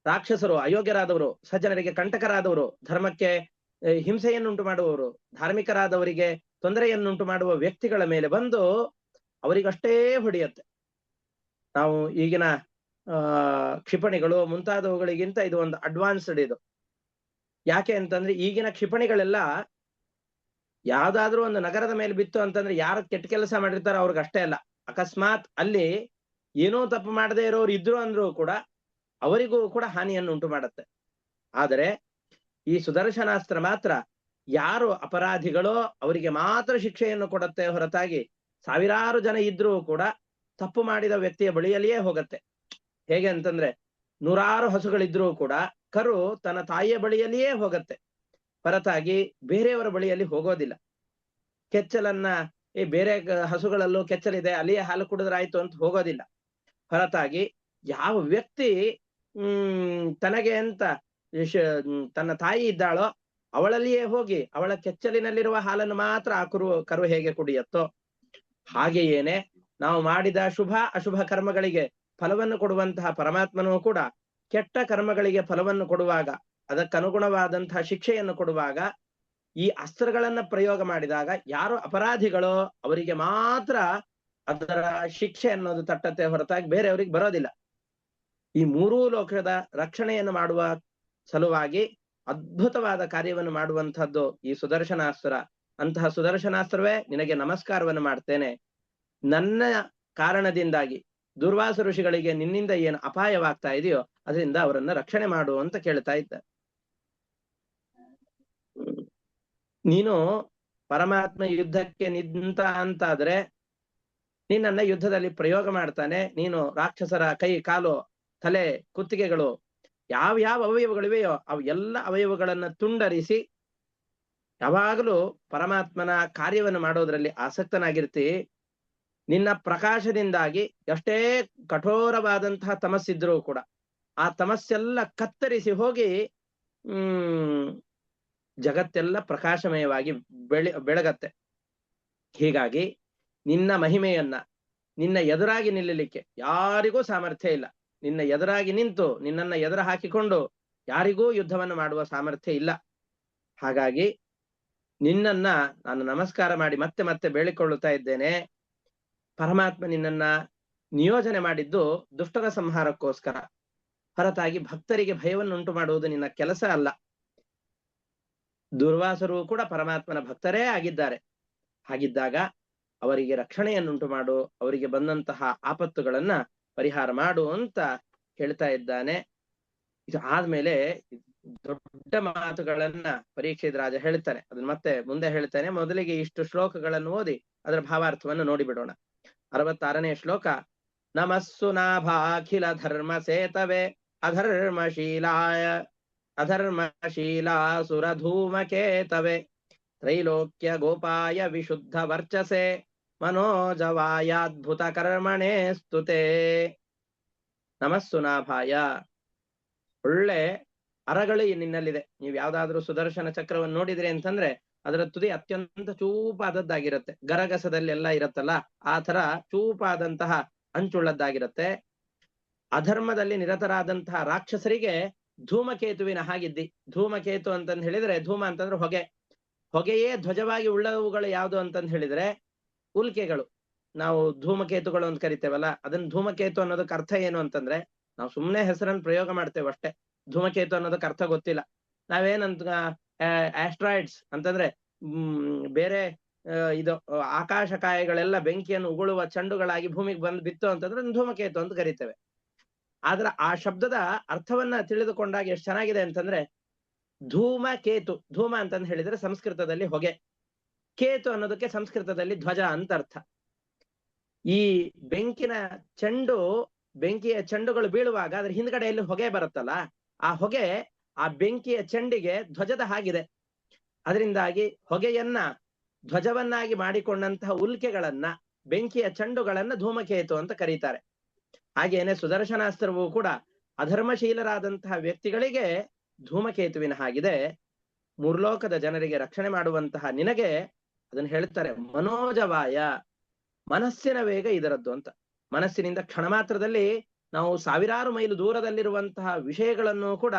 ರಾಕ್ಷಸರು, ಅಯೋಗ್ಯರಾದವರು, ಸಜ್ಜನರಿಗೆ ಕಂಟಕರಾದವರು, ಧರ್ಮಕ್ಕೆ ಹಿಂಸೆಯನ್ನುಂಟು ಮಾಡುವವರು, ಧಾರ್ಮಿಕರಾದವರಿಗೆ ತೊಂದರೆಯನ್ನುಂಟು ಮಾಡುವ ವ್ಯಕ್ತಿಗಳ ಮೇಲೆ ಬಂದು ಅವರಿಗಷ್ಟೇ ಹೊಡೆಯುತ್ತೆ. ನಾವು ಈಗಿನ ಕ್ಷಿಪಣಿಗಳು ಮುಂತಾದವುಗಳಿಗಿಂತ ಇದು ಒಂದು ಅಡ್ವಾನ್ಸ್ಡ್ ಇದು. ಯಾಕೆ ಅಂತಂದ್ರೆ ಈಗಿನ ಕ್ಷಿಪಣಿಗಳೆಲ್ಲ ಯಾವ್ದಾದ್ರೂ ಒಂದು ನಗರದ ಮೇಲೆ ಬಿತ್ತು ಅಂತಂದ್ರೆ ಯಾರು ಕೆಟ್ಟ ಕೆಲಸ ಮಾಡಿರ್ತಾರೋ ಅವ್ರಿಗೆ ಅಷ್ಟೇ ಅಲ್ಲ, ಅಕಸ್ಮಾತ್ ಅಲ್ಲಿ ಏನೋ ತಪ್ಪು ಮಾಡದೇ ಇರೋರು ಇದ್ರು ಅಂದ್ರೂ ಕೂಡ ಅವರಿಗೂ ಕೂಡ ಹಾನಿಯನ್ನು ಉಂಟು ಮಾಡುತ್ತೆ. ಆದರೆ ಈ ಸುದರ್ಶನಾಸ್ತ್ರ ಮಾತ್ರ ಯಾರು ಅಪರಾಧಿಗಳೋ ಅವರಿಗೆ ಮಾತ್ರ ಶಿಕ್ಷೆಯನ್ನು ಕೊಡುತ್ತೆ ಹೊರತಾಗಿ ಸಾವಿರಾರು ಜನ ಇದ್ರೂ ಕೂಡ ತಪ್ಪು ಮಾಡಿದ ವ್ಯಕ್ತಿಯ ಬಳಿಯಲ್ಲಿಯೇ ಹೋಗತ್ತೆ. ಹೇಗೆ ಅಂತಂದ್ರೆ, 100 ಹಸುಗಳಿದ್ರೂ ಕೂಡ ಕರು ತನ್ನ ತಾಯಿಯ ಬಳಿಯಲ್ಲಿಯೇ ಹೋಗತ್ತೆ ಹೊರತಾಗಿ ಬೇರೆಯವರ ಬಳಿಯಲ್ಲಿ ಹೋಗೋದಿಲ್ಲ. ಕೆಚ್ಚಲನ್ನ ಬೇರೆ ಹಸುಗಳಲ್ಲೂ ಕೆಚ್ಚಲಿದೆ ಅಲ್ಲಿಯೇ ಹಾಲು ಕುಡಿದ್ರಾಯ್ತು ಅಂತ ಹೋಗೋದಿಲ್ಲ. ಹೊರತಾಗಿ ಯಾವ ವ್ಯಕ್ತಿ ತನಗೆ ಅಂತ ತನ್ನ ತಾಯಿ ಇದ್ದಾಳೋ ಅವಳಲ್ಲಿಯೇ ಹೋಗಿ ಅವಳ ಕೆಚ್ಚಲಿನಲ್ಲಿರುವ ಹಾಲನ್ನು ಮಾತ್ರ ಆ ಕರು ಹೇಗೆ ಕುಡಿಯತ್ತೋ ಹಾಗೆಯೇನೆ ನಾವು ಮಾಡಿದ ಶುಭ ಅಶುಭ ಕರ್ಮಗಳಿಗೆ ಫಲವನ್ನು ಕೊಡುವಂತಹ ಪರಮಾತ್ಮನೂ ಕೂಡ ಕೆಟ್ಟ ಕರ್ಮಗಳಿಗೆ ಫಲವನ್ನು ಕೊಡುವಾಗ, ಅದಕ್ಕನುಗುಣವಾದಂತಹ ಶಿಕ್ಷೆಯನ್ನು ಕೊಡುವಾಗ ಈ ಅಸ್ತ್ರಗಳನ್ನ ಪ್ರಯೋಗ ಮಾಡಿದಾಗ ಯಾರು ಅಪರಾಧಿಗಳೋ ಅವರಿಗೆ ಮಾತ್ರ ಅದರ ಶಿಕ್ಷೆ ಅನ್ನೋದು ತಟ್ಟತ್ತೆ ಹೊರತಾಗಿ ಬೇರೆಯವರಿಗೆ ಬರೋದಿಲ್ಲ. ಈ 3 ಲೋಕದ ರಕ್ಷಣೆಯನ್ನು ಮಾಡುವ ಸಲುವಾಗಿ ಅದ್ಭುತವಾದ ಕಾರ್ಯವನ್ನು ಮಾಡುವಂತಹದ್ದು ಈ ಸುದರ್ಶನಾಸ್ತ್ರ. ಅಂತಹ ಸುದರ್ಶನಾಸ್ತ್ರವೇ ನಿನಗೆ ನಮಸ್ಕಾರವನ್ನು ಮಾಡ್ತೇನೆ. ನನ್ನ ಕಾರಣದಿಂದಾಗಿ ದುರ್ವಾಸ ಋಷಿಗಳಿಗೆ ನಿನ್ನಿಂದ ಏನು ಅಪಾಯವಾಗ್ತಾ ಇದೆಯೋ ಅದರಿಂದ ಅವರನ್ನ ರಕ್ಷಣೆ ಮಾಡು ಅಂತ ಕೇಳ್ತಾ ಇದ್ದ. ನೀನು ಪರಮಾತ್ಮ ಯುದ್ಧಕ್ಕೆ ನಿಂತ ಅಂತಾದ್ರೆ ನಿನ್ನನ್ನ ಯುದ್ಧದಲ್ಲಿ ಪ್ರಯೋಗ ಮಾಡ್ತಾನೆ. ನೀನು ರಾಕ್ಷಸರ ಕೈ, ಕಾಲು, ತಲೆ, ಕುತ್ತಿಗೆಗಳು ಯಾವ ಅವಯವಗಳಿವೆಯೋ ಅವು ಎಲ್ಲ ಅವಯವಗಳನ್ನ ತುಂಡರಿಸಿ ಯಾವಾಗಲೂ ಪರಮಾತ್ಮನ ಕಾರ್ಯವನ್ನು ಮಾಡೋದ್ರಲ್ಲಿ ಆಸಕ್ತನಾಗಿರ್ತಿ. ನಿನ್ನ ಪ್ರಕಾಶದಿಂದಾಗಿ ಎಷ್ಟೇ ಕಠೋರವಾದಂತಹ ತಮಸ್ಸಿದ್ರೂ ಕೂಡ ಆ ತಮಸ್ಸೆಲ್ಲ ಕತ್ತರಿಸಿ ಹೋಗಿ ಜಗತ್ತೆಲ್ಲ ಪ್ರಕಾಶಮಯವಾಗಿ ಬೆಳಗತ್ತೆ. ಹೀಗಾಗಿ ನಿನ್ನ ಮಹಿಮೆಯನ್ನ ನಿನ್ನ ಎದುರಾಗಿ ನಿಲ್ಲಲಿಕ್ಕೆ ಯಾರಿಗೂ ಸಾಮರ್ಥ್ಯ ಇಲ್ಲ. ನಿನ್ನ ಎದುರಾಗಿ ನಿಂತು ನಿನ್ನನ್ನ ಎದುರು ಹಾಕಿಕೊಂಡು ಯಾರಿಗೂ ಯುದ್ಧವನ್ನು ಮಾಡುವ ಸಾಮರ್ಥ್ಯ ಇಲ್ಲ. ಹಾಗಾಗಿ ನಿನ್ನನ್ನ ನಾನು ನಮಸ್ಕಾರ ಮಾಡಿ ಮತ್ತೆ ಮತ್ತೆ ಬೇಳಿಕೊಳ್ಳುತ್ತಾ ಇದ್ದೇನೆ. ಪರಮಾತ್ಮ ನಿನ್ನನ್ನ ನಿಯೋಜನೆ ಮಾಡಿದ್ದು ದುಷ್ಟರ ಸಂಹಾರಕ್ಕೋಸ್ಕರ, ಹೊರತಾಗಿ ಭಕ್ತರಿಗೆ ಭಯವನ್ನು ಉಂಟು ಮಾಡುವುದು ನಿನ್ನ ಕೆಲಸ ಅಲ್ಲ. ದುರ್ವಾಸರು ಕೂಡ ಪರಮಾತ್ಮನ ಭಕ್ತರೇ ಆಗಿದ್ದಾರೆ. ಹಾಗಿದ್ದಾಗ ಅವರಿಗೆ ರಕ್ಷಣೆಯನ್ನುಂಟು ಮಾಡು, ಅವರಿಗೆ ಬಂದಂತಹ ಆಪತ್ತುಗಳನ್ನ ಪರಿಹಾರ ಮಾಡು ಅಂತ ಹೇಳ್ತಾ ಇದ್ದಾನೆ. ಇದು ಆದ್ಮೇಲೆ ದೊಡ್ಡ ಮಾತುಗಳನ್ನ ಪರೀಕ್ಷಿತ ರಾಜ ಹೇಳ್ತಾನೆ. ಅದನ್ನ ಮತ್ತೆ ಮುಂದೆ ಹೇಳ್ತಾನೆ. ಮೊದಲಿಗೆ ಇಷ್ಟು ಶ್ಲೋಕಗಳನ್ನು ಓದಿ ಅದರ ಭಾವಾರ್ಥವನ್ನು ನೋಡಿಬಿಡೋಣ. 66ನೇ ಶ್ಲೋಕ. ನಮಸ್ಸು ನಾಭಾಖಿಲ ಧರ್ಮ ಸೇತವೆ ಅಧರ್ಮಶೀಲಾಸುರ ಧೂಮಕೇತವೆ ತ್ರೈಲೋಕ್ಯ ಗೋಪಾಯ ವಿಶುದ್ಧ ವರ್ಚಸೆ ಮನೋಜವಾಯಾದ್ಭುತ ಕರ್ಮಣೆ ಸ್ತುತೆ. ನಮಸ್ಸು ನಾಭಾಯ, ಒಳ್ಳೆ ಅರಗಳು ನಿನ್ನಲ್ಲಿದೆ. ನೀವು ಯಾವ್ದಾದ್ರು ಸುದರ್ಶನ ಚಕ್ರವನ್ನು ನೋಡಿದ್ರಿ ಅಂತಂದ್ರೆ ಅದರ ತುದಿ ಅತ್ಯಂತ ಚೂಪಾದದ್ದಾಗಿರುತ್ತೆ. ಗರಗಸದಲ್ಲಿ ಎಲ್ಲ ಇರತ್ತಲ್ಲ, ಆ ತರ ಚೂಪಾದಂತಹ ಅಂಚುಳ್ಳದ್ದಾಗಿರುತ್ತೆ. ಅಧರ್ಮದಲ್ಲಿ ನಿರತರಾದಂತಹ ರಾಕ್ಷಸರಿಗೆ ಧೂಮಕೇತುವಿನ ಹಾಗಿದ್ದಿ. ಧೂಮಕೇತು ಅಂತಂದ್ ಹೇಳಿದ್ರೆ, ಧೂಮ ಅಂತಂದ್ರೆ ಹೊಗೆ, ಹೊಗೆಯೇ ಧ್ವಜವಾಗಿ ಉಳ್ಳವುಗಳು ಯಾವುದು ಅಂತಂದ್ ಹೇಳಿದ್ರೆ ಉಲ್ಕೆಗಳು. ನಾವು ಧೂಮಕೇತುಗಳು ಅಂತ ಕರಿತೇವಲ್ಲ, ಅದನ್ನ ಧೂಮಕೇತು ಅನ್ನೋದಕ್ಕೆ ಅರ್ಥ ಏನು ಅಂತಂದ್ರೆ, ನಾವು ಸುಮ್ನೆ ಹೆಸರನ್ನು ಪ್ರಯೋಗ ಮಾಡ್ತೇವೆ ಅಷ್ಟೇ. ಧೂಮಕೇತು ಅನ್ನೋದಕ್ಕೆ ಅರ್ಥ ಗೊತ್ತಿಲ್ಲ. ನಾವೇನಂತ ಆಸ್ಟ್ರಾಯ್ಡ್ಸ್ ಅಂತಂದ್ರೆ ಬೇರೆ ಇದು ಆಕಾಶಕಾಯಗಳೆಲ್ಲ ಬೆಂಕಿಯನ್ನು ಉಗುಳುವ ಚಂಡುಗಳಾಗಿ ಭೂಮಿಗೆ ಬಂದು ಬಿತ್ತು ಅಂತಂದ್ರೆ ಧೂಮಕೇತು ಅಂತ ಕರಿತೇವೆ. ಆದ್ರೆ ಆ ಶಬ್ದದ ಅರ್ಥವನ್ನ ತಿಳಿದುಕೊಂಡಾಗ ಎಷ್ಟು ಚೆನ್ನಾಗಿದೆ ಅಂತಂದ್ರೆ, ಧೂಮಕೇತು, ಧೂಮ ಅಂತಂದ್ ಹೇಳಿದ್ರೆ ಸಂಸ್ಕೃತದಲ್ಲಿ ಹೊಗೆ, ಕೇತು ಅನ್ನೋದಕ್ಕೆ ಸಂಸ್ಕೃತದಲ್ಲಿ ಧ್ವಜ ಅಂತ ಅರ್ಥ. ಈ ಬೆಂಕಿಯ ಚೆಂಡುಗಳು ಬೀಳುವಾಗ ಅದ್ರ ಹಿಂದ್ಗಡೆಯಲ್ಲಿ ಹೊಗೆ ಬರುತ್ತಲ್ಲ, ಆ ಹೊಗೆ ಆ ಬೆಂಕಿಯ ಚೆಂಡಿಗೆ ಧ್ವಜದ ಹಾಗಿದೆ. ಅದರಿಂದಾಗಿ ಹೊಗೆಯನ್ನ ಧ್ವಜವನ್ನಾಗಿ ಮಾಡಿಕೊಂಡಂತಹ ಉಲ್ಕೆಗಳನ್ನ, ಬೆಂಕಿಯ ಚೆಂಡುಗಳನ್ನ ಧೂಮಕೇತು ಅಂತ ಕರೀತಾರೆ. ಹಾಗೇನೆ ಸುದರ್ಶನಾಸ್ತ್ರವೂ ಕೂಡ ಅಧರ್ಮಶೀಲರಾದಂತಹ ವ್ಯಕ್ತಿಗಳಿಗೆ ಧೂಮಕೇತುವಿನ ಹಾಗಿದೆ. ಮೂರ್ಲೋಕದ ಜನರಿಗೆ ರಕ್ಷಣೆ ಮಾಡುವಂತಹ ನಿನಗೆ ಅದನ್ನ ಹೇಳ್ತಾರೆ ಮನೋಜವಾಯ, ಮನಸ್ಸಿನ ವೇಗ ಇದರದ್ದು ಅಂತ. ಮನಸ್ಸಿನಿಂದ ಕ್ಷಣ ಮಾತ್ರದಲ್ಲಿ ನಾವು ಸಾವಿರಾರು ಮೈಲು ದೂರದಲ್ಲಿರುವಂತಹ ವಿಷಯಗಳನ್ನು ಕೂಡ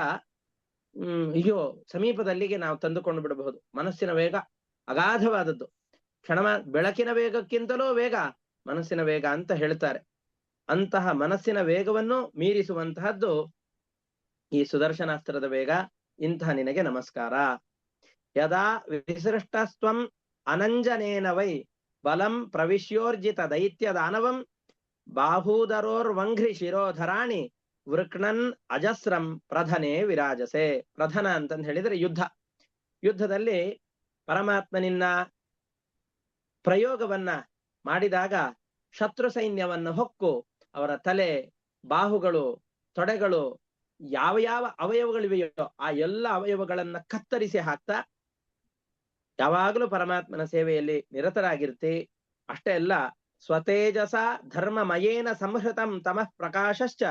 ಅಯ್ಯೋ ಸಮೀಪದಲ್ಲಿಗೆ ನಾವು ತಂದುಕೊಂಡು ಬಿಡಬಹುದು. ಮನಸ್ಸಿನ ವೇಗ ಅಗಾಧವಾದದ್ದು. ಬೆಳಕಿನ ವೇಗಕ್ಕಿಂತಲೂ ವೇಗ ಮನಸ್ಸಿನ ವೇಗ ಅಂತ ಹೇಳ್ತಾರೆ. ಅಂತಹ ಮನಸ್ಸಿನ ವೇಗವನ್ನು ಮೀರಿಸುವಂತಹದ್ದು ಈ ಸುದರ್ಶನಾಸ್ತ್ರದ ವೇಗ. ಇಂತಹ ನಿನಗೆ ನಮಸ್ಕಾರ. ಯದಾ ವಿಸೃಷ್ಟಸ್ತ್ವಂ ಅನಂಜನೇನ ವೈ ಬಲಂ ಪ್ರವಿಶ್ಯೋರ್ಜಿತ ದೈತ್ಯ ದಾನವಂ ಬಾಹೂದರೋರ್ವಂಘ್ರಿ ಶಿರೋಧರಾಣಿ ವೃಕ್ಣನ್ ಅಜಸ್ರಂ ಪ್ರಧನೆ ವಿರಾಜಸೆ. ಪ್ರಧನ ಅಂತಂದ್ ಹೇಳಿದ್ರೆ ಯುದ್ಧದಲ್ಲಿ ಪರಮಾತ್ಮನಿನ್ನ ಪ್ರಯೋಗವನ್ನ ಮಾಡಿದಾಗ ಶತ್ರು ಸೈನ್ಯವನ್ನ ಹೊಕ್ಕು ಅವರ ತಲೆ, ಬಾಹುಗಳು, ತೊಡೆಗಳು, ಯಾವ ಯಾವ ಅವಯವಗಳಿವೆಯೋ ಆ ಎಲ್ಲ ಅವಯವಗಳನ್ನ ಕತ್ತರಿಸಿ ಹಾಕ್ತಾ ಯಾವಾಗಲೂ ಪರಮಾತ್ಮನ ಸೇವೆಯಲ್ಲಿ ನಿರತರಾಗಿರ್ತಿ. ಅಷ್ಟೇ ಅಲ್ಲ, ಸ್ವತೇಜಸ ಧರ್ಮಮಯೇನ ಸಂಹೃತಂ ತಮಃ ಪ್ರಕಾಶಶ್ಚ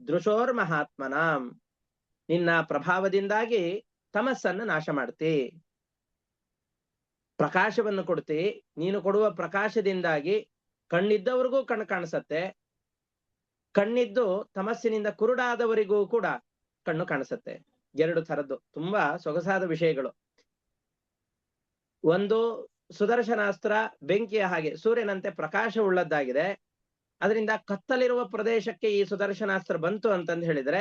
ದೃಶೋರ್ ಮಹಾತ್ಮನಾಂ. ನಿನ್ನ ಪ್ರಭಾವದಿಂದಾಗಿ ತಮಸ್ಸನ್ನು ನಾಶ ಮಾಡ್ತಿ, ಪ್ರಕಾಶವನ್ನು ಕೊಡ್ತಿ. ನೀನು ಕೊಡುವ ಪ್ರಕಾಶದಿಂದಾಗಿ ಕಣ್ಣಿದ್ದವರಿಗೂ ಕಣ್ಣು ಕಾಣಿಸತ್ತೆ, ಕಣ್ಣಿದ್ದು ತಮಸ್ಸಿನಿಂದ ಕುರುಡಾದವರಿಗೂ ಕೂಡ ಕಣ್ಣು ಕಾಣಿಸತ್ತೆ. ಎರಡು ಥರದ್ದು ತುಂಬಾ ಸೊಗಸಾದ ವಿಷಯಗಳು. ಒಂದು ಸುದರ್ಶನಾಸ್ತ್ರ ಬೆಂಕಿಯ ಹಾಗೆ ಸೂರ್ಯನಂತೆ ಪ್ರಕಾಶ ಉಳ್ಳದ್ದಾಗಿದೆ. ಅದರಿಂದ ಕತ್ತಲಿರುವ ಪ್ರದೇಶಕ್ಕೆ ಈ ಸುದರ್ಶನಾಸ್ತ್ರ ಬಂತು ಅಂತಂದು ಹೇಳಿದ್ರೆ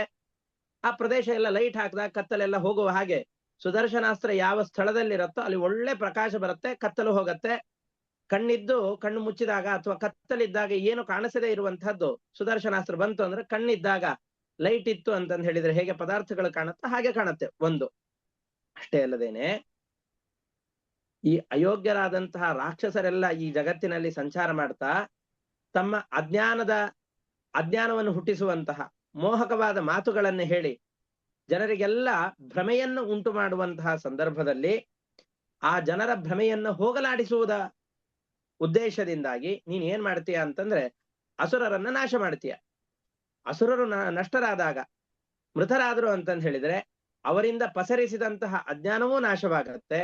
ಆ ಪ್ರದೇಶ ಎಲ್ಲ ಲೈಟ್ ಹಾಕಿದಾಗ ಕತ್ತಲೆಲ್ಲ ಹೋಗುವ ಹಾಗೆ ಸುದರ್ಶನಾಸ್ತ್ರ ಯಾವ ಸ್ಥಳದಲ್ಲಿರುತ್ತೋ ಅಲ್ಲಿ ಒಳ್ಳೆ ಪ್ರಕಾಶ ಬರುತ್ತೆ, ಕತ್ತಲು ಹೋಗತ್ತೆ. ಕಣ್ಣು ಮುಚ್ಚಿದಾಗ ಅಥವಾ ಕತ್ತಲಿದ್ದಾಗ ಏನು ಕಾಣಿಸದೇ ಇರುವಂತಹದ್ದು ಸುದರ್ಶನಾಸ್ತ್ರ ಬಂತು ಅಂದ್ರೆ ಕಣ್ಣಿದ್ದಾಗ ಲೈಟ್ ಇತ್ತು ಅಂತಂದು ಹೇಳಿದ್ರೆ ಹೇಗೆ ಪದಾರ್ಥಗಳು ಕಾಣುತ್ತೆ ಹಾಗೆ ಕಾಣುತ್ತೆ. ಒಂದು ಅಷ್ಟೇ ಅಲ್ಲದೇನೆ ಈ ಅಯೋಗ್ಯರಾದಂತಹ ರಾಕ್ಷಸರೆಲ್ಲ ಈ ಜಗತ್ತಿನಲ್ಲಿ ಸಂಚಾರ ಮಾಡ್ತಾ ತಮ್ಮ ಅಜ್ಞಾನವನ್ನು ಹುಟ್ಟಿಸುವಂತಹ ಮೋಹಕವಾದ ಮಾತುಗಳನ್ನು ಹೇಳಿ ಜನರಿಗೆಲ್ಲ ಭ್ರಮೆಯನ್ನು ಉಂಟು ಮಾಡುವಂತಹ ಸಂದರ್ಭದಲ್ಲಿ ಆ ಜನರ ಭ್ರಮೆಯನ್ನು ಹೋಗಲಾಡಿಸುವುದ ಉದ್ದೇಶದಿಂದಾಗಿ ನೀನ್ ಏನ್ ಮಾಡ್ತೀಯ ಅಂತಂದ್ರೆ ಅಸುರರನ್ನ ನಾಶ ಮಾಡ್ತೀಯ. ಅಸುರರು ನಷ್ಟರಾದಾಗ ಮೃತರಾದರು ಅಂತಂದು ಹೇಳಿದ್ರೆ ಅವರಿಂದ ಪಸರಿಸಿದಂತಹ ಅಜ್ಞಾನವೂ ನಾಶವಾಗತ್ತೆ,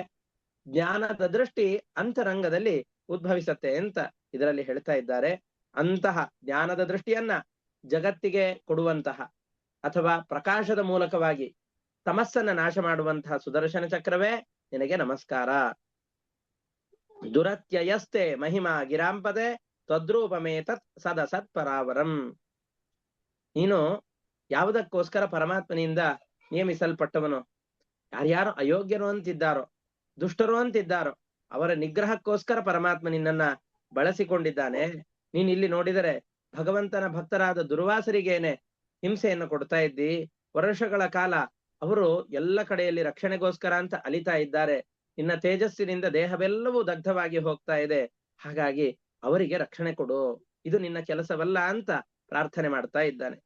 ಜ್ಞಾನದ ದೃಷ್ಟಿ ಅಂತರಂಗದಲ್ಲಿ ಉದ್ಭವಿಸತ್ತೆ ಅಂತ ಇದರಲ್ಲಿ ಹೇಳ್ತಾ ಇದ್ದಾರೆ. ಅಂತಹ ಜ್ಞಾನದ ದೃಷ್ಟಿಯನ್ನ ಜಗತ್ತಿಗೆ ಕೊಡುವಂತಹ ಅಥವಾ ಪ್ರಕಾಶದ ಮೂಲಕವಾಗಿ ತಮಸ್ಸನ್ನ ನಾಶ ಮಾಡುವಂತಹ ಸುದರ್ಶನ ಚಕ್ರವೇ ನಿನಗೆ ನಮಸ್ಕಾರ. ದುರತ್ಯಯಸ್ತೆ ಮಹಿಮಾ ಗಿರಾಂಪದೆ ತ್ವದ್ರೂಪಮೇತತ್ ಸದಸತ್ ಪರಾವರಂ. ನೀನು ಯಾವುದಕ್ಕೋಸ್ಕರ ಪರಮಾತ್ಮನಿಂದ ನೇಮಿಸಲ್ಪಟ್ಟವನು? ಯಾರ್ಯಾರು ಅಯೋಗ್ಯರು ಅಂತಿದ್ದಾರೋ, ದುಷ್ಟರು ಅಂತಿದ್ದಾರೋ ಅವರ ನಿಗ್ರಹಕ್ಕೋಸ್ಕರ ಪರಮಾತ್ಮ ನಿನ್ನನ್ನ ಬಳಸಿಕೊಂಡಿದ್ದಾನೆ. ನೀನ್ ಇಲ್ಲಿ ನೋಡಿದರೆ ಭಗವಂತನ ಭಕ್ತರಾದ ದುರ್ವಾಸರಿಗೇನೆ ಹಿಂಸೆಯನ್ನು ಕೊಡ್ತಾ ಇದ್ದಿ. ವರ್ಷಗಳ ಕಾಲ ಅವರು ಎಲ್ಲ ಕಡೆಯಲ್ಲಿ ರಕ್ಷಣೆಗೋಸ್ಕರ ಅಂತ ಅಲಿತಾ ಇದ್ದಾರೆ. ನಿನ್ನ ತೇಜಸ್ಸಿನಿಂದ ದೇಹವೆಲ್ಲವೂ ದಗ್ಧವಾಗಿ ಹೋಗ್ತಾ ಇದೆ. ಹಾಗಾಗಿ ಅವರಿಗೆ ರಕ್ಷಣೆ ಕೊಡು, ಇದು ನಿನ್ನ ಕೆಲಸವಲ್ಲ ಅಂತ ಪ್ರಾರ್ಥನೆ ಮಾಡ್ತಾ ಇದ್ದಾನೆ.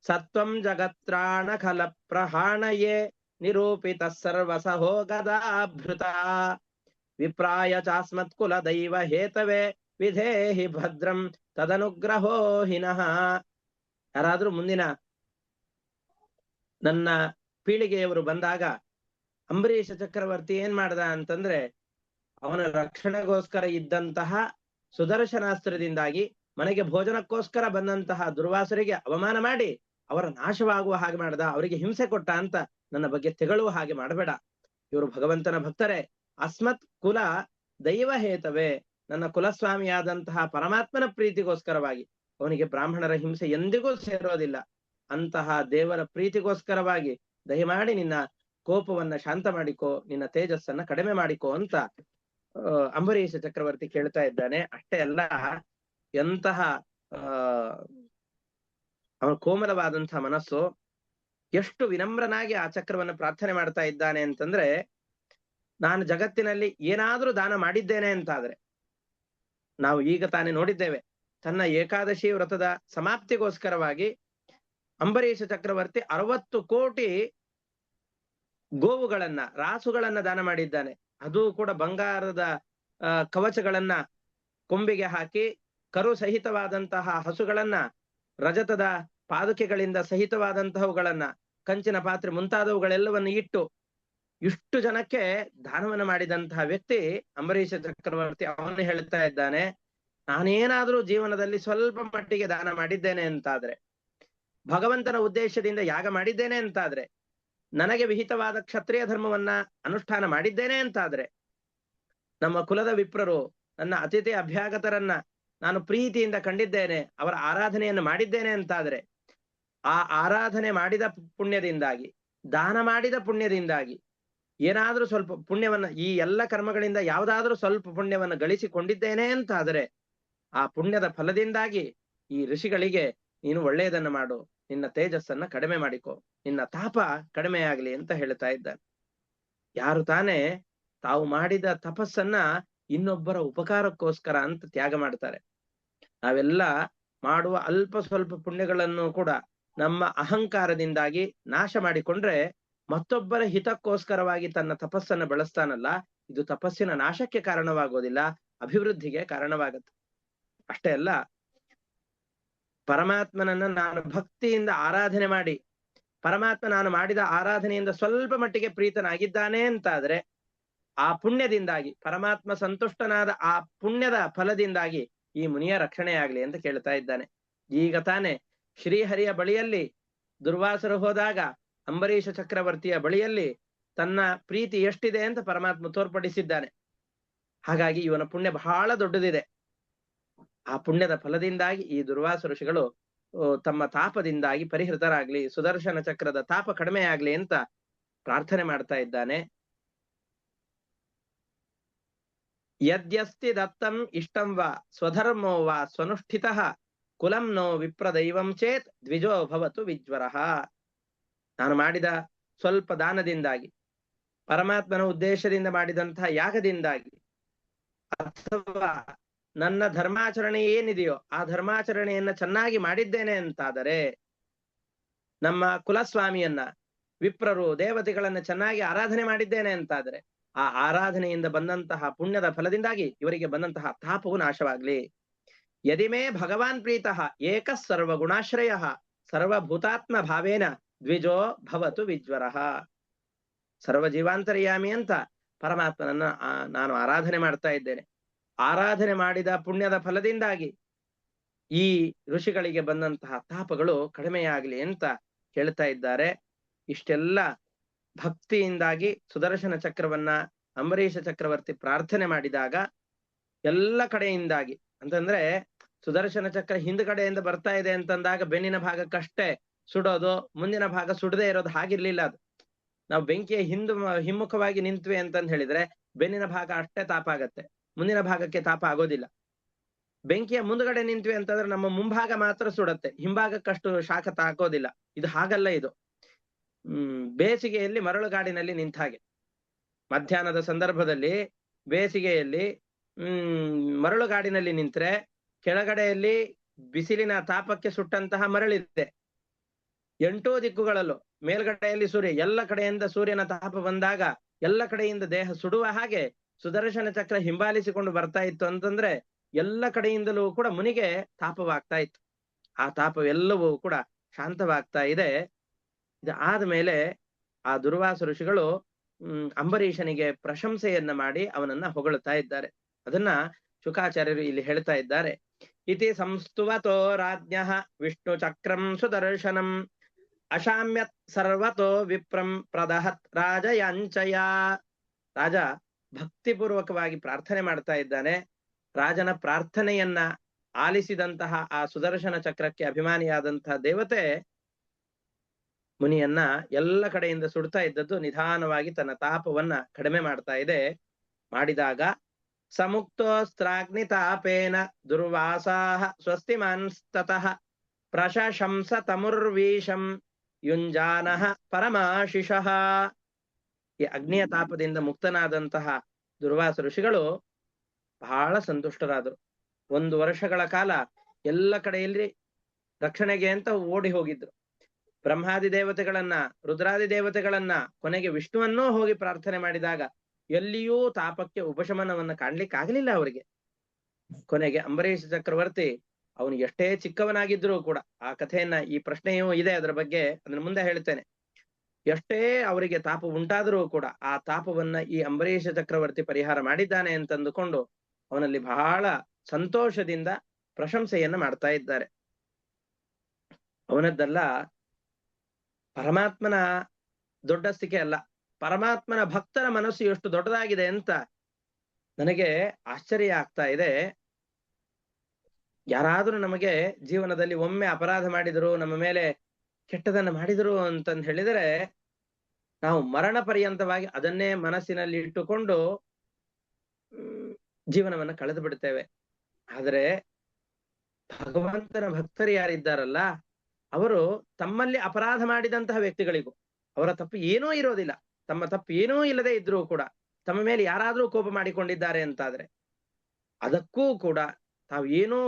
ಸತ್ವಂ ಜಗತ್ರಾಣ ಖಲ ಪ್ರಹಾಣಯೇ ನಿರೂಪಿತ ಸರ್ವಸಹೋ ಗದಾಭೃತ ವಿಪ್ರಾಯ ಚಾಸ್ಮತ್ ಕುಲ ದೈವ ಹೇತವೇ ವಿಧೇಹಿ ಭದ್ರಂ ತದನುಗ್ರಹೋ ಹಿನಃ. ಯಾರಾದ್ರೂ ಮುಂದಿನ ನನ್ನ ಪೀಳಿಗೆಯವರು ಬಂದಾಗ ಅಂಬರೀಷ ಚಕ್ರವರ್ತಿ ಏನ್ ಮಾಡ್ದ ಅಂತಂದ್ರೆ, ಅವನ ರಕ್ಷಣೆಗೋಸ್ಕರ ಇದ್ದಂತಹ ಸುದರ್ಶನಾಸ್ತ್ರದಿಂದಾಗಿ ಮನೆಗೆ ಭೋಜನಕ್ಕೋಸ್ಕರ ಬಂದಂತಹ ದುರ್ವಾಸರಿಗೆ ಅವಮಾನ ಮಾಡಿ ಅವರ ನಾಶವಾಗುವ ಹಾಗೆ ಮಾಡ್ದ, ಅವರಿಗೆ ಹಿಂಸೆ ಕೊಟ್ಟ ಅಂತ ನನ್ನ ಬಗ್ಗೆ ತೆಗಳುವ ಹಾಗೆ ಮಾಡಬೇಡ. ಇವರು ಭಗವಂತನ ಭಕ್ತರೇ. ಅಸ್ಮತ್ ಕುಲ ದೈವ ಹೇತವೇ, ನನ್ನ ಕುಲಸ್ವಾಮಿಯಾದಂತಹ ಪರಮಾತ್ಮನ ಪ್ರೀತಿಗೋಸ್ಕರವಾಗಿ, ಅವನಿಗೆ ಬ್ರಾಹ್ಮಣರ ಹಿಂಸೆ ಎಂದಿಗೂ ಸೇರೋದಿಲ್ಲ. ಅಂತಹ ದೇವರ ಪ್ರೀತಿಗೋಸ್ಕರವಾಗಿ ದಯಮಾಡಿ ನಿನ್ನ ಕೋಪವನ್ನ ಶಾಂತ ಮಾಡಿಕೋ, ನಿನ್ನ ತೇಜಸ್ಸನ್ನ ಕಡಿಮೆ ಮಾಡಿಕೋ ಅಂತ ಅಂಬರೀಷ ಚಕ್ರವರ್ತಿ ಕೇಳ್ತಾ ಇದ್ದಾನೆ. ಅಷ್ಟೇ ಅಲ್ಲ, ಎಂತಹ ಅವನ ಕೋಮಲವಾದಂತಹ ಮನಸ್ಸು, ಎಷ್ಟು ವಿನಮ್ರನಾಗಿ ಆ ಚಕ್ರವನ್ನು ಪ್ರಾರ್ಥನೆ ಮಾಡ್ತಾ ಇದ್ದಾನೆ ಅಂತಂದ್ರೆ, ನಾನು ಜಗತ್ತಿನಲ್ಲಿ ಏನಾದ್ರೂ ದಾನ ಮಾಡಿದ್ದೇನೆ ಅಂತಾದ್ರೆ, ನಾವು ಈಗ ತಾನೇ ನೋಡಿದ್ದೇವೆ, ತನ್ನ ಏಕಾದಶಿ ವ್ರತದ ಸಮಾಪ್ತಿಗೋಸ್ಕರವಾಗಿ ಅಂಬರೀಷ ಚಕ್ರವರ್ತಿ 60 ಕೋಟಿ ಗೋವುಗಳನ್ನ, ರಾಸುಗಳನ್ನ ದಾನ ಮಾಡಿದ್ದಾನೆ. ಅದು ಕೂಡ ಬಂಗಾರದ ಕವಚಗಳನ್ನ ಕೊಂಬಿಗೆ ಹಾಕಿ, ಕರು ಸಹಿತವಾದಂತಹ ಹಸುಗಳನ್ನ, ರಜತದ ಪಾದುಕೆಗಳಿಂದ ಸಹಿತವಾದಂತಹವುಗಳನ್ನ, ಕಂಚಿನ ಪಾತ್ರೆ ಮುಂತಾದವುಗಳೆಲ್ಲವನ್ನು ಇಟ್ಟು ಇಷ್ಟು ಜನಕ್ಕೆ ದಾನವನ್ನು ಮಾಡಿದಂತಹ ವ್ಯಕ್ತಿ ಅಂಬರೀಷ ಚಕ್ರವರ್ತಿ. ಅವನು ಹೇಳ್ತಾ ಇದ್ದಾನೆ, ನಾನೇನಾದ್ರೂ ಜೀವನದಲ್ಲಿ ಸ್ವಲ್ಪ ಮಟ್ಟಿಗೆ ದಾನ ಮಾಡಿದ್ದೇನೆ ಅಂತಾದ್ರೆ, ಭಗವಂತನ ಉದ್ದೇಶದಿಂದ ಯಾಗ ಮಾಡಿದ್ದೇನೆ ಅಂತಾದ್ರೆ, ನನಗೆ ವಿಹಿತವಾದ ಕ್ಷತ್ರಿಯ ಧರ್ಮವನ್ನ ಅನುಷ್ಠಾನ ಮಾಡಿದ್ದೇನೆ ಅಂತಾದ್ರೆ, ನಮ್ಮ ಕುಲದ ವಿಪ್ರರು, ನನ್ನ ಅತಿಥಿ ಅಭ್ಯಾಗತರನ್ನ ನಾನು ಪ್ರೀತಿಯಿಂದ ಕಂಡಿದ್ದೇನೆ, ಅವರ ಆರಾಧನೆಯನ್ನು ಮಾಡಿದ್ದೇನೆ ಅಂತಾದ್ರೆ, ಆ ಆರಾಧನೆ ಮಾಡಿದ ಪುಣ್ಯದಿಂದಾಗಿ, ದಾನ ಮಾಡಿದ ಪುಣ್ಯದಿಂದಾಗಿ ಏನಾದ್ರೂ ಸ್ವಲ್ಪ ಪುಣ್ಯವನ್ನ, ಈ ಎಲ್ಲ ಕರ್ಮಗಳಿಂದ ಯಾವ್ದಾದ್ರೂ ಸ್ವಲ್ಪ ಪುಣ್ಯವನ್ನ ಗಳಿಸಿಕೊಂಡಿದ್ದೇನೆ ಅಂತಾದರೆ, ಆ ಪುಣ್ಯದ ಫಲದಿಂದಾಗಿ ಈ ಋಷಿಗಳಿಗೆ ನೀನು ಒಳ್ಳೆಯದನ್ನ ಮಾಡು, ನಿನ್ನ ತೇಜಸ್ಸನ್ನ ಕಡಿಮೆ ಮಾಡಿಕೊ, ನಿನ್ನ ತಾಪ ಕಡಿಮೆ ಆಗ್ಲಿ ಅಂತ ಹೇಳ್ತಾ ಇದ್ದಾನೆ. ಯಾರು ತಾನೇ ತಾವು ಮಾಡಿದ ತಪಸ್ಸನ್ನ ಇನ್ನೊಬ್ಬರ ಉಪಕಾರಕ್ಕೋಸ್ಕರ ಅಂತ ತ್ಯಾಗ ಮಾಡ್ತಾರೆ. ನಾವೆಲ್ಲ ಮಾಡುವ ಅಲ್ಪ ಸ್ವಲ್ಪ ಪುಣ್ಯಗಳನ್ನು ಕೂಡ ನಮ್ಮ ಅಹಂಕಾರದಿಂದಾಗಿ ನಾಶ ಮಾಡಿಕೊಂಡ್ರೆ, ಮತ್ತೊಬ್ಬರ ಹಿತಕ್ಕೋಸ್ಕರವಾಗಿ ತನ್ನ ತಪಸ್ಸನ್ನು ಬಳಸ್ತಾನಲ್ಲ, ಇದು ತಪಸ್ಸಿನ ನಾಶಕ್ಕೆ ಕಾರಣವಾಗೋದಿಲ್ಲ, ಅಭಿವೃದ್ಧಿಗೆ ಕಾರಣವಾಗತ್ತೆ. ಅಷ್ಟೇ ಅಲ್ಲ, ಪರಮಾತ್ಮನನ್ನ ನಾನು ಭಕ್ತಿಯಿಂದ ಆರಾಧನೆ ಮಾಡಿ, ಪರಮಾತ್ಮ ನಾನು ಮಾಡಿದ ಆರಾಧನೆಯಿಂದ ಸ್ವಲ್ಪ ಮಟ್ಟಿಗೆ ಪ್ರೀತನಾಗಿದ್ದಾನೆ ಅಂತಾದ್ರೆ, ಆ ಪುಣ್ಯದಿಂದಾಗಿ, ಪರಮಾತ್ಮ ಸಂತುಷ್ಟನಾದ ಆ ಪುಣ್ಯದ ಫಲದಿಂದಾಗಿ ಈ ಮುನಿಯ ರಕ್ಷಣೆ ಆಗ್ಲಿ ಅಂತ ಕೇಳ್ತಾ ಇದ್ದಾನೆ. ಈಗ ತಾನೇ ಶ್ರೀಹರಿಯ ಬಳಿಯಲ್ಲಿ ದುರ್ವಾಸರು ಹೋದಾಗ ಅಂಬರೀಷ ಚಕ್ರವರ್ತಿಯ ಬಳಿಯಲ್ಲಿ ತನ್ನ ಪ್ರೀತಿ ಎಷ್ಟಿದೆ ಅಂತ ಪರಮಾತ್ಮ ತೋರ್ಪಡಿಸಿದ್ದಾನೆ. ಹಾಗಾಗಿ ಇವನ ಪುಣ್ಯ ಬಹಳ ದೊಡ್ಡದಿದೆ. ಆ ಪುಣ್ಯದ ಫಲದಿಂದಾಗಿ ಈ ದುರ್ವಾಸ ಋಷಿಗಳು ತಮ್ಮ ತಾಪದಿಂದಾಗಿ ಪರಿಹೃತರಾಗ್ಲಿ, ಸುದರ್ಶನ ಚಕ್ರದ ತಾಪ ಕಡಿಮೆ ಆಗ್ಲಿ ಅಂತ ಪ್ರಾರ್ಥನೆ ಮಾಡ್ತಾ ಇದ್ದಾನೆ. ಯದ್ಯಸ್ತಿ ದತ್ತಂ ಇಷ್ಟಂ ವಾ ಸ್ವಧರ್ಮೋ ವಾ ಸ್ವನುಷ್ಠಿತಃ ಕುಲಂ ನೋ ವಿಪ್ರದೈವಂ ಚೇತ್ ದ್ವಿಜೋ ಭವತು ವಿಜ್ವರಃ. ನಾನು ಮಾಡಿದ ಸ್ವಲ್ಪ ದಾನದಿಂದಾಗಿ, ಪರಮಾತ್ಮನ ಉದ್ದೇಶದಿಂದ ಮಾಡಿದಂತಹ ಯಾಗದಿಂದಾಗಿ, ಅಥವಾ ನನ್ನ ಧರ್ಮಾಚರಣೆ ಏನಿದೆಯೋ ಆ ಧರ್ಮಾಚರಣೆಯನ್ನ ಚೆನ್ನಾಗಿ ಮಾಡಿದ್ದೇನೆ ಅಂತಾದರೆ, ನಮ್ಮ ಕುಲಸ್ವಾಮಿಯನ್ನ, ವಿಪ್ರರು, ದೇವತೆಗಳನ್ನ ಚೆನ್ನಾಗಿ ಆರಾಧನೆ ಮಾಡಿದ್ದೇನೆ ಅಂತಾದರೆ, ಆ ಆರಾಧನೆಯಿಂದ ಬಂದಂತಹ ಪುಣ್ಯದ ಫಲದಿಂದಾಗಿ ಇವರಿಗೆ ಬಂದಂತಹ ತಾಪವು ನಾಶವಾಗ್ಲಿ. ಯದಿಮೇ ಭಗವಾನ್ ಪ್ರೀತಃ ಏಕ ಸರ್ವಗುಣಾಶ್ರಯ ಸರ್ವಭೂತಾತ್ಮ ಭಾವೇನ ದ್ವಿಜೋ ಭವತು ವಿಜ್ವರಃ. ಸರ್ವಜೀವಾಂತರ್ಯಾಮಿ ಅಂತ ಪರಮಾತ್ಮನನ್ನ ನಾನು ಆರಾಧನೆ ಮಾಡ್ತಾ ಇದ್ದೇನೆ. ಆರಾಧನೆ ಮಾಡಿದ ಪುಣ್ಯದ ಫಲದಿಂದಾಗಿ ಈ ಋಷಿಗಳಿಗೆ ಬಂದಂತಹ ತಾಪಗಳು ಕಡಿಮೆಯಾಗಲಿ ಅಂತ ಹೇಳ್ತಾ ಇದ್ದಾರೆ. ಇಷ್ಟೆಲ್ಲ ಭಕ್ತಿಯಿಂದಾಗಿ ಸುದರ್ಶನ ಚಕ್ರವನ್ನ ಅಂಬರೀಷ ಚಕ್ರವರ್ತಿ ಪ್ರಾರ್ಥನೆ ಮಾಡಿದಾಗ, ಎಲ್ಲ ಕಡೆಯಿಂದಾಗಿ ಅಂತಂದ್ರೆ, ಸುದರ್ಶನ ಚಕ್ರ ಹಿಂದ್ಗಡೆಯಿಂದ ಬರ್ತಾ ಇದೆ ಅಂತಂದಾಗ ಬೆನ್ನಿನ ಭಾಗಕ್ಕಷ್ಟೇ ಸುಡೋದು, ಮುಂದಿನ ಭಾಗ ಸುಡದೆ ಇರೋದು ಹಾಗಿರ್ಲಿಲ್ಲ. ಅದು ನಾವು ಬೆಂಕಿಯ ಹಿಮ್ಮುಖವಾಗಿ ನಿಂತ್ವಿ ಅಂತಂದ್ ಹೇಳಿದ್ರೆ ಬೆನ್ನಿನ ಭಾಗ ಅಷ್ಟೇ ತಾಪ ಆಗತ್ತೆ, ಮುಂದಿನ ಭಾಗಕ್ಕೆ ತಾಪ ಆಗೋದಿಲ್ಲ. ಬೆಂಕಿಯ ಮುಂದ್ಗಡೆ ನಿಂತ್ವಿ ಅಂತಂದ್ರೆ ನಮ್ಮ ಮುಂಭಾಗ ಮಾತ್ರ ಸುಡತ್ತೆ, ಹಿಂಭಾಗಕ್ಕಷ್ಟು ಶಾಖ ತಾಕೋದಿಲ್ಲ. ಇದು ಹಾಗಲ್ಲ. ಇದು ಬೇಸಿಗೆಯಲ್ಲಿ ಮರಳುಗಾಡಿನಲ್ಲಿ ನಿಂತ ಹಾಗೆ. ಮಧ್ಯಾಹ್ನದ ಸಂದರ್ಭದಲ್ಲಿ ಬೇಸಿಗೆಯಲ್ಲಿ ಮರಳುಗಾಡಿನಲ್ಲಿ ನಿಂತ್ರೆ ಕೆಳಗಡೆಯಲ್ಲಿ ಬಿಸಿಲಿನ ತಾಪಕ್ಕೆ ಸುಟ್ಟಂತಹ ಮರಳಿದೆ. 8 ದಿಕ್ಕುಗಳಲ್ಲೂ ಮೇಲ್ಗಡೆಯಲ್ಲಿ ಸೂರ್ಯ, ಎಲ್ಲ ಕಡೆಯಿಂದ ಸೂರ್ಯನ ತಾಪ ಬಂದಾಗ ಎಲ್ಲ ಕಡೆಯಿಂದ ದೇಹ ಸುಡುವ ಹಾಗೆ ಸುದರ್ಶನ ಚಕ್ರ ಹಿಂಬಾಲಿಸಿಕೊಂಡು ಬರ್ತಾ ಇತ್ತು ಅಂತಂದ್ರೆ ಎಲ್ಲ ಕಡೆಯಿಂದಲೂ ಕೂಡ ಮುನಿಗೆ ತಾಪವಾಗ್ತಾ ಇತ್ತು. ಆ ತಾಪವೆಲ್ಲವೂ ಕೂಡ ಶಾಂತವಾಗ್ತಾ ಇದೆ. ಇದು ಆದ್ಮೇಲೆ ಆ ದುರ್ವಾಸ ಋಷಿಗಳು ಅಂಬರೀಷನಿಗೆ ಪ್ರಶಂಸೆಯನ್ನ ಮಾಡಿ ಅವನನ್ನ ಹೊಗಳುತ್ತಾ ಇದ್ದಾರೆ. ಅದನ್ನ ಶುಕಾಚಾರ್ಯರು ಇಲ್ಲಿ ಹೇಳ್ತಾ ಇದ್ದಾರೆ. ಇತಿ ಸಂಸ್ತುವತೋ ರಾಜ್ಞಃ ವಿಷ್ಣು ಚಕ್ರಂ ಸುದರ್ಶನಂ ಅಶಾಮ್ಯತ್ ಸರ್ವತೋ ವಿಪ್ರಂ ಪ್ರದಹತ್ ರಾಜಯಾಂಚಯ. ರಾಜ ಭಕ್ತಿಪೂರ್ವಕವಾಗಿ ಪ್ರಾರ್ಥನೆ ಮಾಡ್ತಾ ಇದ್ದಾನೆ. ರಾಜನ ಪ್ರಾರ್ಥನೆಯನ್ನ ಆಲಿಸಿದಂತಹ ಆ ಸುದರ್ಶನ ಚಕ್ರಕ್ಕೆ ಅಭಿಮಾನಿಯಾದಂತಹ ದೇವತೆ ಮುನಿಯನ್ನ ಎಲ್ಲ ಕಡೆಯಿಂದ ಸುಡ್ತಾ ಇದ್ದದ್ದು ನಿಧಾನವಾಗಿ ತನ್ನ ತಾಪವನ್ನ ಕಡಿಮೆ ಮಾಡ್ತಾ ಇದೆ. ಮಾಡಿದಾಗ ಸಮುಕ್ತೋಸ್ತ್ರಾಗ್ನಿ ತಾಪೇನ ದುರ್ವಾಸಾಹ ಸ್ವಸ್ತಿಮಾನ್ಸ್ತತಃ ಪ್ರಶಂಸ ತಮುರ್ವೀಶಂ ಯುಂಜಾನಃ ಪರಮಾಶಿಷಃ. ಈ ಅಗ್ನಿಯ ತಾಪದಿಂದ ಮುಕ್ತನಾದಂತಹ ದುರ್ವಾಸ ಋಷಿಗಳು ಬಹಳ ಸಂತುಷ್ಟರಾದರು. 1 ವರ್ಷಗಳ ಕಾಲ ಎಲ್ಲ ಕಡೆಯಲ್ಲಿ ರಕ್ಷಣೆಗೆ ಅಂತ ಓಡಿ ಹೋಗಿದ್ರು. ಬ್ರಹ್ಮಾದಿ ದೇವತೆಗಳನ್ನ, ರುದ್ರಾದಿ ದೇವತೆಗಳನ್ನ, ಕೊನೆಗೆ ವಿಷ್ಣುವನ್ನೂ ಹೋಗಿ ಪ್ರಾರ್ಥನೆ ಮಾಡಿದಾಗ ಎಲ್ಲಿಯೂ ತಾಪಕ್ಕೆ ಉಪಶಮನವನ್ನ ಕಾಣ್ಲಿಕ್ಕಾಗಲಿಲ್ಲ ಅವರಿಗೆ. ಕೊನೆಗೆ ಅಂಬರೀಷ ಚಕ್ರವರ್ತಿ ಅವನು ಎಷ್ಟೇ ಚಿಕ್ಕವನಾಗಿದ್ರೂ ಕೂಡ, ಆ ಕಥೆಯನ್ನ, ಈ ಪ್ರಶ್ನೆಯೂ ಇದೆ ಅದರ ಬಗ್ಗೆ, ಅದನ್ನ ಮುಂದೆ ಹೇಳ್ತೇನೆ. ಎಷ್ಟೇ ಅವರಿಗೆ ತಾಪ ಉಂಟಾದರೂ ಕೂಡ ಆ ತಾಪವನ್ನ ಈ ಅಂಬರೀಷ ಚಕ್ರವರ್ತಿ ಪರಿಹಾರ ಮಾಡಿದ್ದಾನೆ ಅಂತಂದುಕೊಂಡು ಅವನಲ್ಲಿ ಬಹಳ ಸಂತೋಷದಿಂದ ಪ್ರಶಂಸೆಯನ್ನ ಮಾಡ್ತಾ ಇದ್ದಾರೆ. ಅವನದ್ದಲ್ಲ ಪರಮಾತ್ಮನ ದೊಡ್ಡಸ್ತಿಕೆ ಅಲ್ಲ, ಪರಮಾತ್ಮನ ಭಕ್ತರ ಮನಸ್ಸು ಎಷ್ಟು ದೊಡ್ಡದಾಗಿದೆ ಅಂತ ನನಗೆ ಆಶ್ಚರ್ಯ ಆಗ್ತಾ ಇದೆ. ಯಾರಾದ್ರೂ ನಮಗೆ ಜೀವನದಲ್ಲಿ ಒಮ್ಮೆ ಅಪರಾಧ ಮಾಡಿದ್ರು, ನಮ್ಮ ಮೇಲೆ ಕೆಟ್ಟದನ್ನ ಮಾಡಿದ್ರು ಅಂತಂದು ಹೇಳಿದರೆ ನಾವು ಮರಣ ಪರ್ಯಂತವಾಗಿ ಅದನ್ನೇ ಮನಸ್ಸಿನಲ್ಲಿ ಇಟ್ಟುಕೊಂಡು ಜೀವನವನ್ನ ಕಳೆದು ಬಿಡ್ತೇವೆ. ಆದರೆ ಭಗವಂತನ ಭಕ್ತರು ಯಾರಿದ್ದಾರಲ್ಲ, ಅವರು ತಮ್ಮಲ್ಲಿ ಅಪರಾಧ ಮಾಡಿದಂತಹ ವ್ಯಕ್ತಿಗಳಿಗೂ ಅವರ ತಪ್ಪು ಏನೂ ಇರೋದಿಲ್ಲ, ತಮ್ಮ ತಪ್ಪು ಏನೂ ಇಲ್ಲದೆ ಇದ್ರೂ ಕೂಡ ತಮ್ಮ ಮೇಲೆ ಯಾರಾದ್ರೂ ಕೋಪ ಮಾಡಿಕೊಂಡಿದ್ದಾರೆ ಅಂತಾದ್ರೆ ಅದಕ್ಕೂ ಕೂಡ ತಾವು ಏನೂ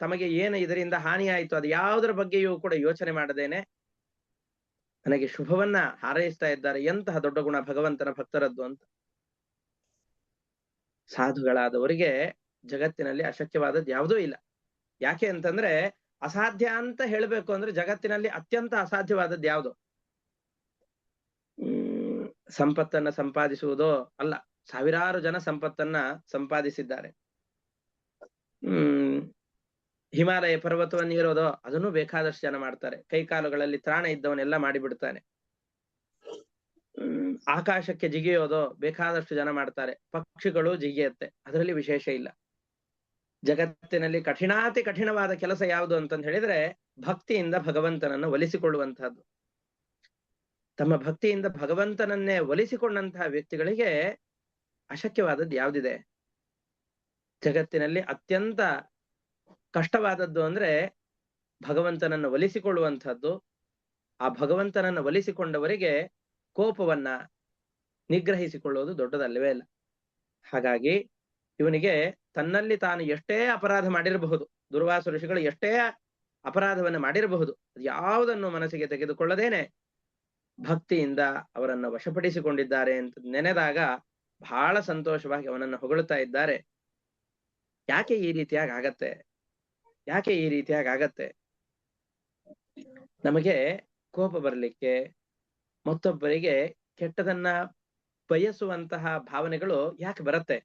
ತಮಗೆ ಏನು ಇದರಿಂದ ಹಾನಿ ಆಯ್ತು ಅದು ಯಾವುದರ ಬಗ್ಗೆಯೂ ಕೂಡ ಯೋಚನೆ ಮಾಡದೇನೆ ನನಗೆ ಶುಭವನ್ನ ಹಾರೈಸ್ತಾ ಇದ್ದಾರೆ. ಎಂತಹ ದೊಡ್ಡ ಗುಣ ಭಗವಂತನ ಭಕ್ತರದ್ದು ಅಂತ. ಸಾಧುಗಳಾದವರಿಗೆ ಜಗತ್ತಿನಲ್ಲಿ ಅಶಕ್ಯವಾದದ್ದು ಯಾವುದೂ ಇಲ್ಲ. ಯಾಕೆ ಅಂತಂದ್ರೆ ಅಸಾಧ್ಯ ಅಂತ ಹೇಳ್ಬೇಕು ಅಂದ್ರೆ ಜಗತ್ತಿನಲ್ಲಿ ಅತ್ಯಂತ ಅಸಾಧ್ಯವಾದದ್ದು ಯಾವುದು? ಸಂಪತ್ತನ್ನ ಸಂಪಾದಿಸುವುದೋ ಅಲ್ಲ. ಸಾವಿರಾರು ಜನ ಸಂಪತ್ತನ್ನ ಸಂಪಾದಿಸಿದ್ದಾರೆ. ಹಿಮಾಲಯ ಪರ್ವತವನ್ನು ಏರೋದೋ ಅದನ್ನು ಬೇಕಾದಷ್ಟು ಜನ ಮಾಡ್ತಾರೆ. ಕೈಕಾಲುಗಳಲ್ಲಿ ತ್ರಾಣ ಇದ್ದವನ್ನೆಲ್ಲ ಮಾಡಿಬಿಡ್ತಾನೆ. ಆಕಾಶಕ್ಕೆ ಜಿಗಿಯೋದೋ ಬೇಕಾದಷ್ಟು ಜನ ಮಾಡ್ತಾರೆ. ಪಕ್ಷಿಗಳು ಜಿಗಿಯತ್ತೆ, ಅದರಲ್ಲಿ ವಿಶೇಷ ಇಲ್ಲ. ಜಗತ್ತಿನಲ್ಲಿ ಕಠಿಣಾತಿ ಕಠಿಣವಾದ ಕೆಲಸ ಯಾವುದು ಅಂತಂದು ಹೇಳಿದ್ರೆ ಭಕ್ತಿಯಿಂದ ಭಗವಂತನನ್ನು ಒಲಿಸಿಕೊಳ್ಳುವಂತಹದ್ದು. ತಮ್ಮ ಭಕ್ತಿಯಿಂದ ಭಗವಂತನನ್ನೇ ಒಲಿಸಿಕೊಂಡಂತಹ ವ್ಯಕ್ತಿಗಳಿಗೆ ಅಶಕ್ಯವಾದದ್ದು ಯಾವುದಿದೆ? ಜಗತ್ತಿನಲ್ಲಿ ಅತ್ಯಂತ ಕಷ್ಟವಾದದ್ದು ಅಂದ್ರೆ ಭಗವಂತನನ್ನು ಒಲಿಸಿಕೊಳ್ಳುವಂಥದ್ದು. ಆ ಭಗವಂತನನ್ನು ಒಲಿಸಿಕೊಂಡವರಿಗೆ ಕೋಪವನ್ನ ನಿಗ್ರಹಿಸಿಕೊಳ್ಳುವುದು ದೊಡ್ಡದಲ್ಲವೇ ಇಲ್ಲ. ಹಾಗಾಗಿ ಇವನಿಗೆ ತನ್ನಲ್ಲಿ ತಾನು ಎಷ್ಟೇ ಅಪರಾಧ ಮಾಡಿರಬಹುದು, ದುರ್ವಾಸ ಋಷಿಗಳು ಎಷ್ಟೇ ಅಪರಾಧವನ್ನು ಮಾಡಿರಬಹುದು, ಯಾವುದನ್ನು ಮನಸ್ಸಿಗೆ ತೆಗೆದುಕೊಳ್ಳದೇನೆ ಭಕ್ತಿಯಿಂದ ಅವರನ್ನು ವಶಪಡಿಸಿಕೊಂಡಿದ್ದಾರೆ ಅಂತ ನೆನೆದಾಗ ಬಹಳ ಸಂತೋಷವಾಗಿ ಅವನನ್ನು ಹೊಗಳುತ್ತಾ ಇದ್ದಾರೆ. ಯಾಕೆ ಈ ರೀತಿಯಾಗಿ ಆಗತ್ತೆ? ಯಾಕೆ ಈ ರೀತಿಯಾಗಿ ಆಗತ್ತೆ? ನಮಗೆ ಕೋಪ ಬರಲಿಕ್ಕೆ, ಮತ್ತೊಬ್ಬರಿಗೆ ಕೆಟ್ಟದನ್ನ ಬಯಸುವಂತಹ ಭಾವನೆಗಳು ಯಾಕೆ ಬರುತ್ತೆ?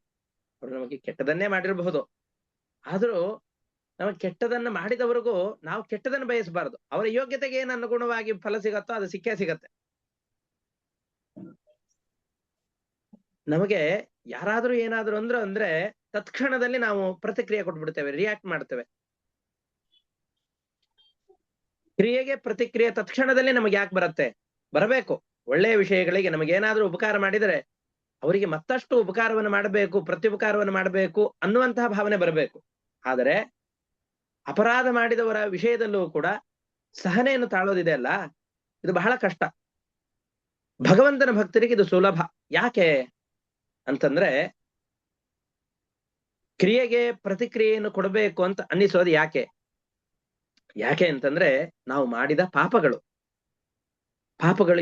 ಅವರು ನಮಗೆ ಕೆಟ್ಟದನ್ನೇ ಮಾಡಿರಬಹುದು, ಆದ್ರೂ ನಮಗೆ ಕೆಟ್ಟದನ್ನ ಮಾಡಿದವರಿಗೂ ನಾವು ಕೆಟ್ಟದನ್ನು ಬಯಸಬಾರದು. ಅವರ ಯೋಗ್ಯತೆಗೆ ಏನು ಅನುಗುಣವಾಗಿ ಫಲ ಸಿಗತ್ತೋ ಅದು ಸಿಕ್ಕೇ ಸಿಗತ್ತೆ. ನಮಗೆ ಯಾರಾದ್ರೂ ಏನಾದ್ರು ಅಂದ್ರೆ ತತ್ಕ್ಷಣದಲ್ಲಿ ನಾವು ಪ್ರತಿಕ್ರಿಯೆ ಕೊಟ್ಬಿಡ್ತೇವೆ, ರಿಯಾಕ್ಟ್ ಮಾಡ್ತೇವೆ. ಕ್ರಿಯೆಗೆ ಪ್ರತಿಕ್ರಿಯೆ ತತ್ಕ್ಷಣದಲ್ಲಿ ನಮಗೆ ಯಾಕೆ ಬರುತ್ತೆ? ಬರಬೇಕು. ಒಳ್ಳೆಯ ವಿಷಯಗಳಿಗೆ ನಮಗೇನಾದ್ರೂ ಉಪಕಾರ ಮಾಡಿದರೆ ಅವರಿಗೆ ಮತ್ತಷ್ಟು ಉಪಕಾರವನ್ನು ಮಾಡಬೇಕು, ಪ್ರತ್ಯುಪಕಾರವನ್ನು ಮಾಡಬೇಕು ಅನ್ನುವಂತಹ ಭಾವನೆ ಬರಬೇಕು. ಆದರೆ ಅಪರಾಧ ಮಾಡಿದವರ ವಿಷಯದಲ್ಲೂ ಕೂಡ ಸಹನೆಯನ್ನು ತಾಳೋದಿದೆ ಅಲ್ಲ, ಇದು ಬಹಳ ಕಷ್ಟ. ಭಗವಂತನ ಭಕ್ತರಿಗೆ ಇದು ಸುಲಭ. ಯಾಕೆ ಅಂತಂದ್ರೆ ಕ್ರಿಯೆಗೆ ಪ್ರತಿಕ್ರಿಯೆಯನ್ನು ಕೊಡಬೇಕು ಅಂತ ಅನ್ನಿಸೋದು ಯಾಕೆ? ಯಾಕೆ ಅಂತಂದ್ರೆ ನಾವು ಮಾಡಿದ ಪಾಪಗಳು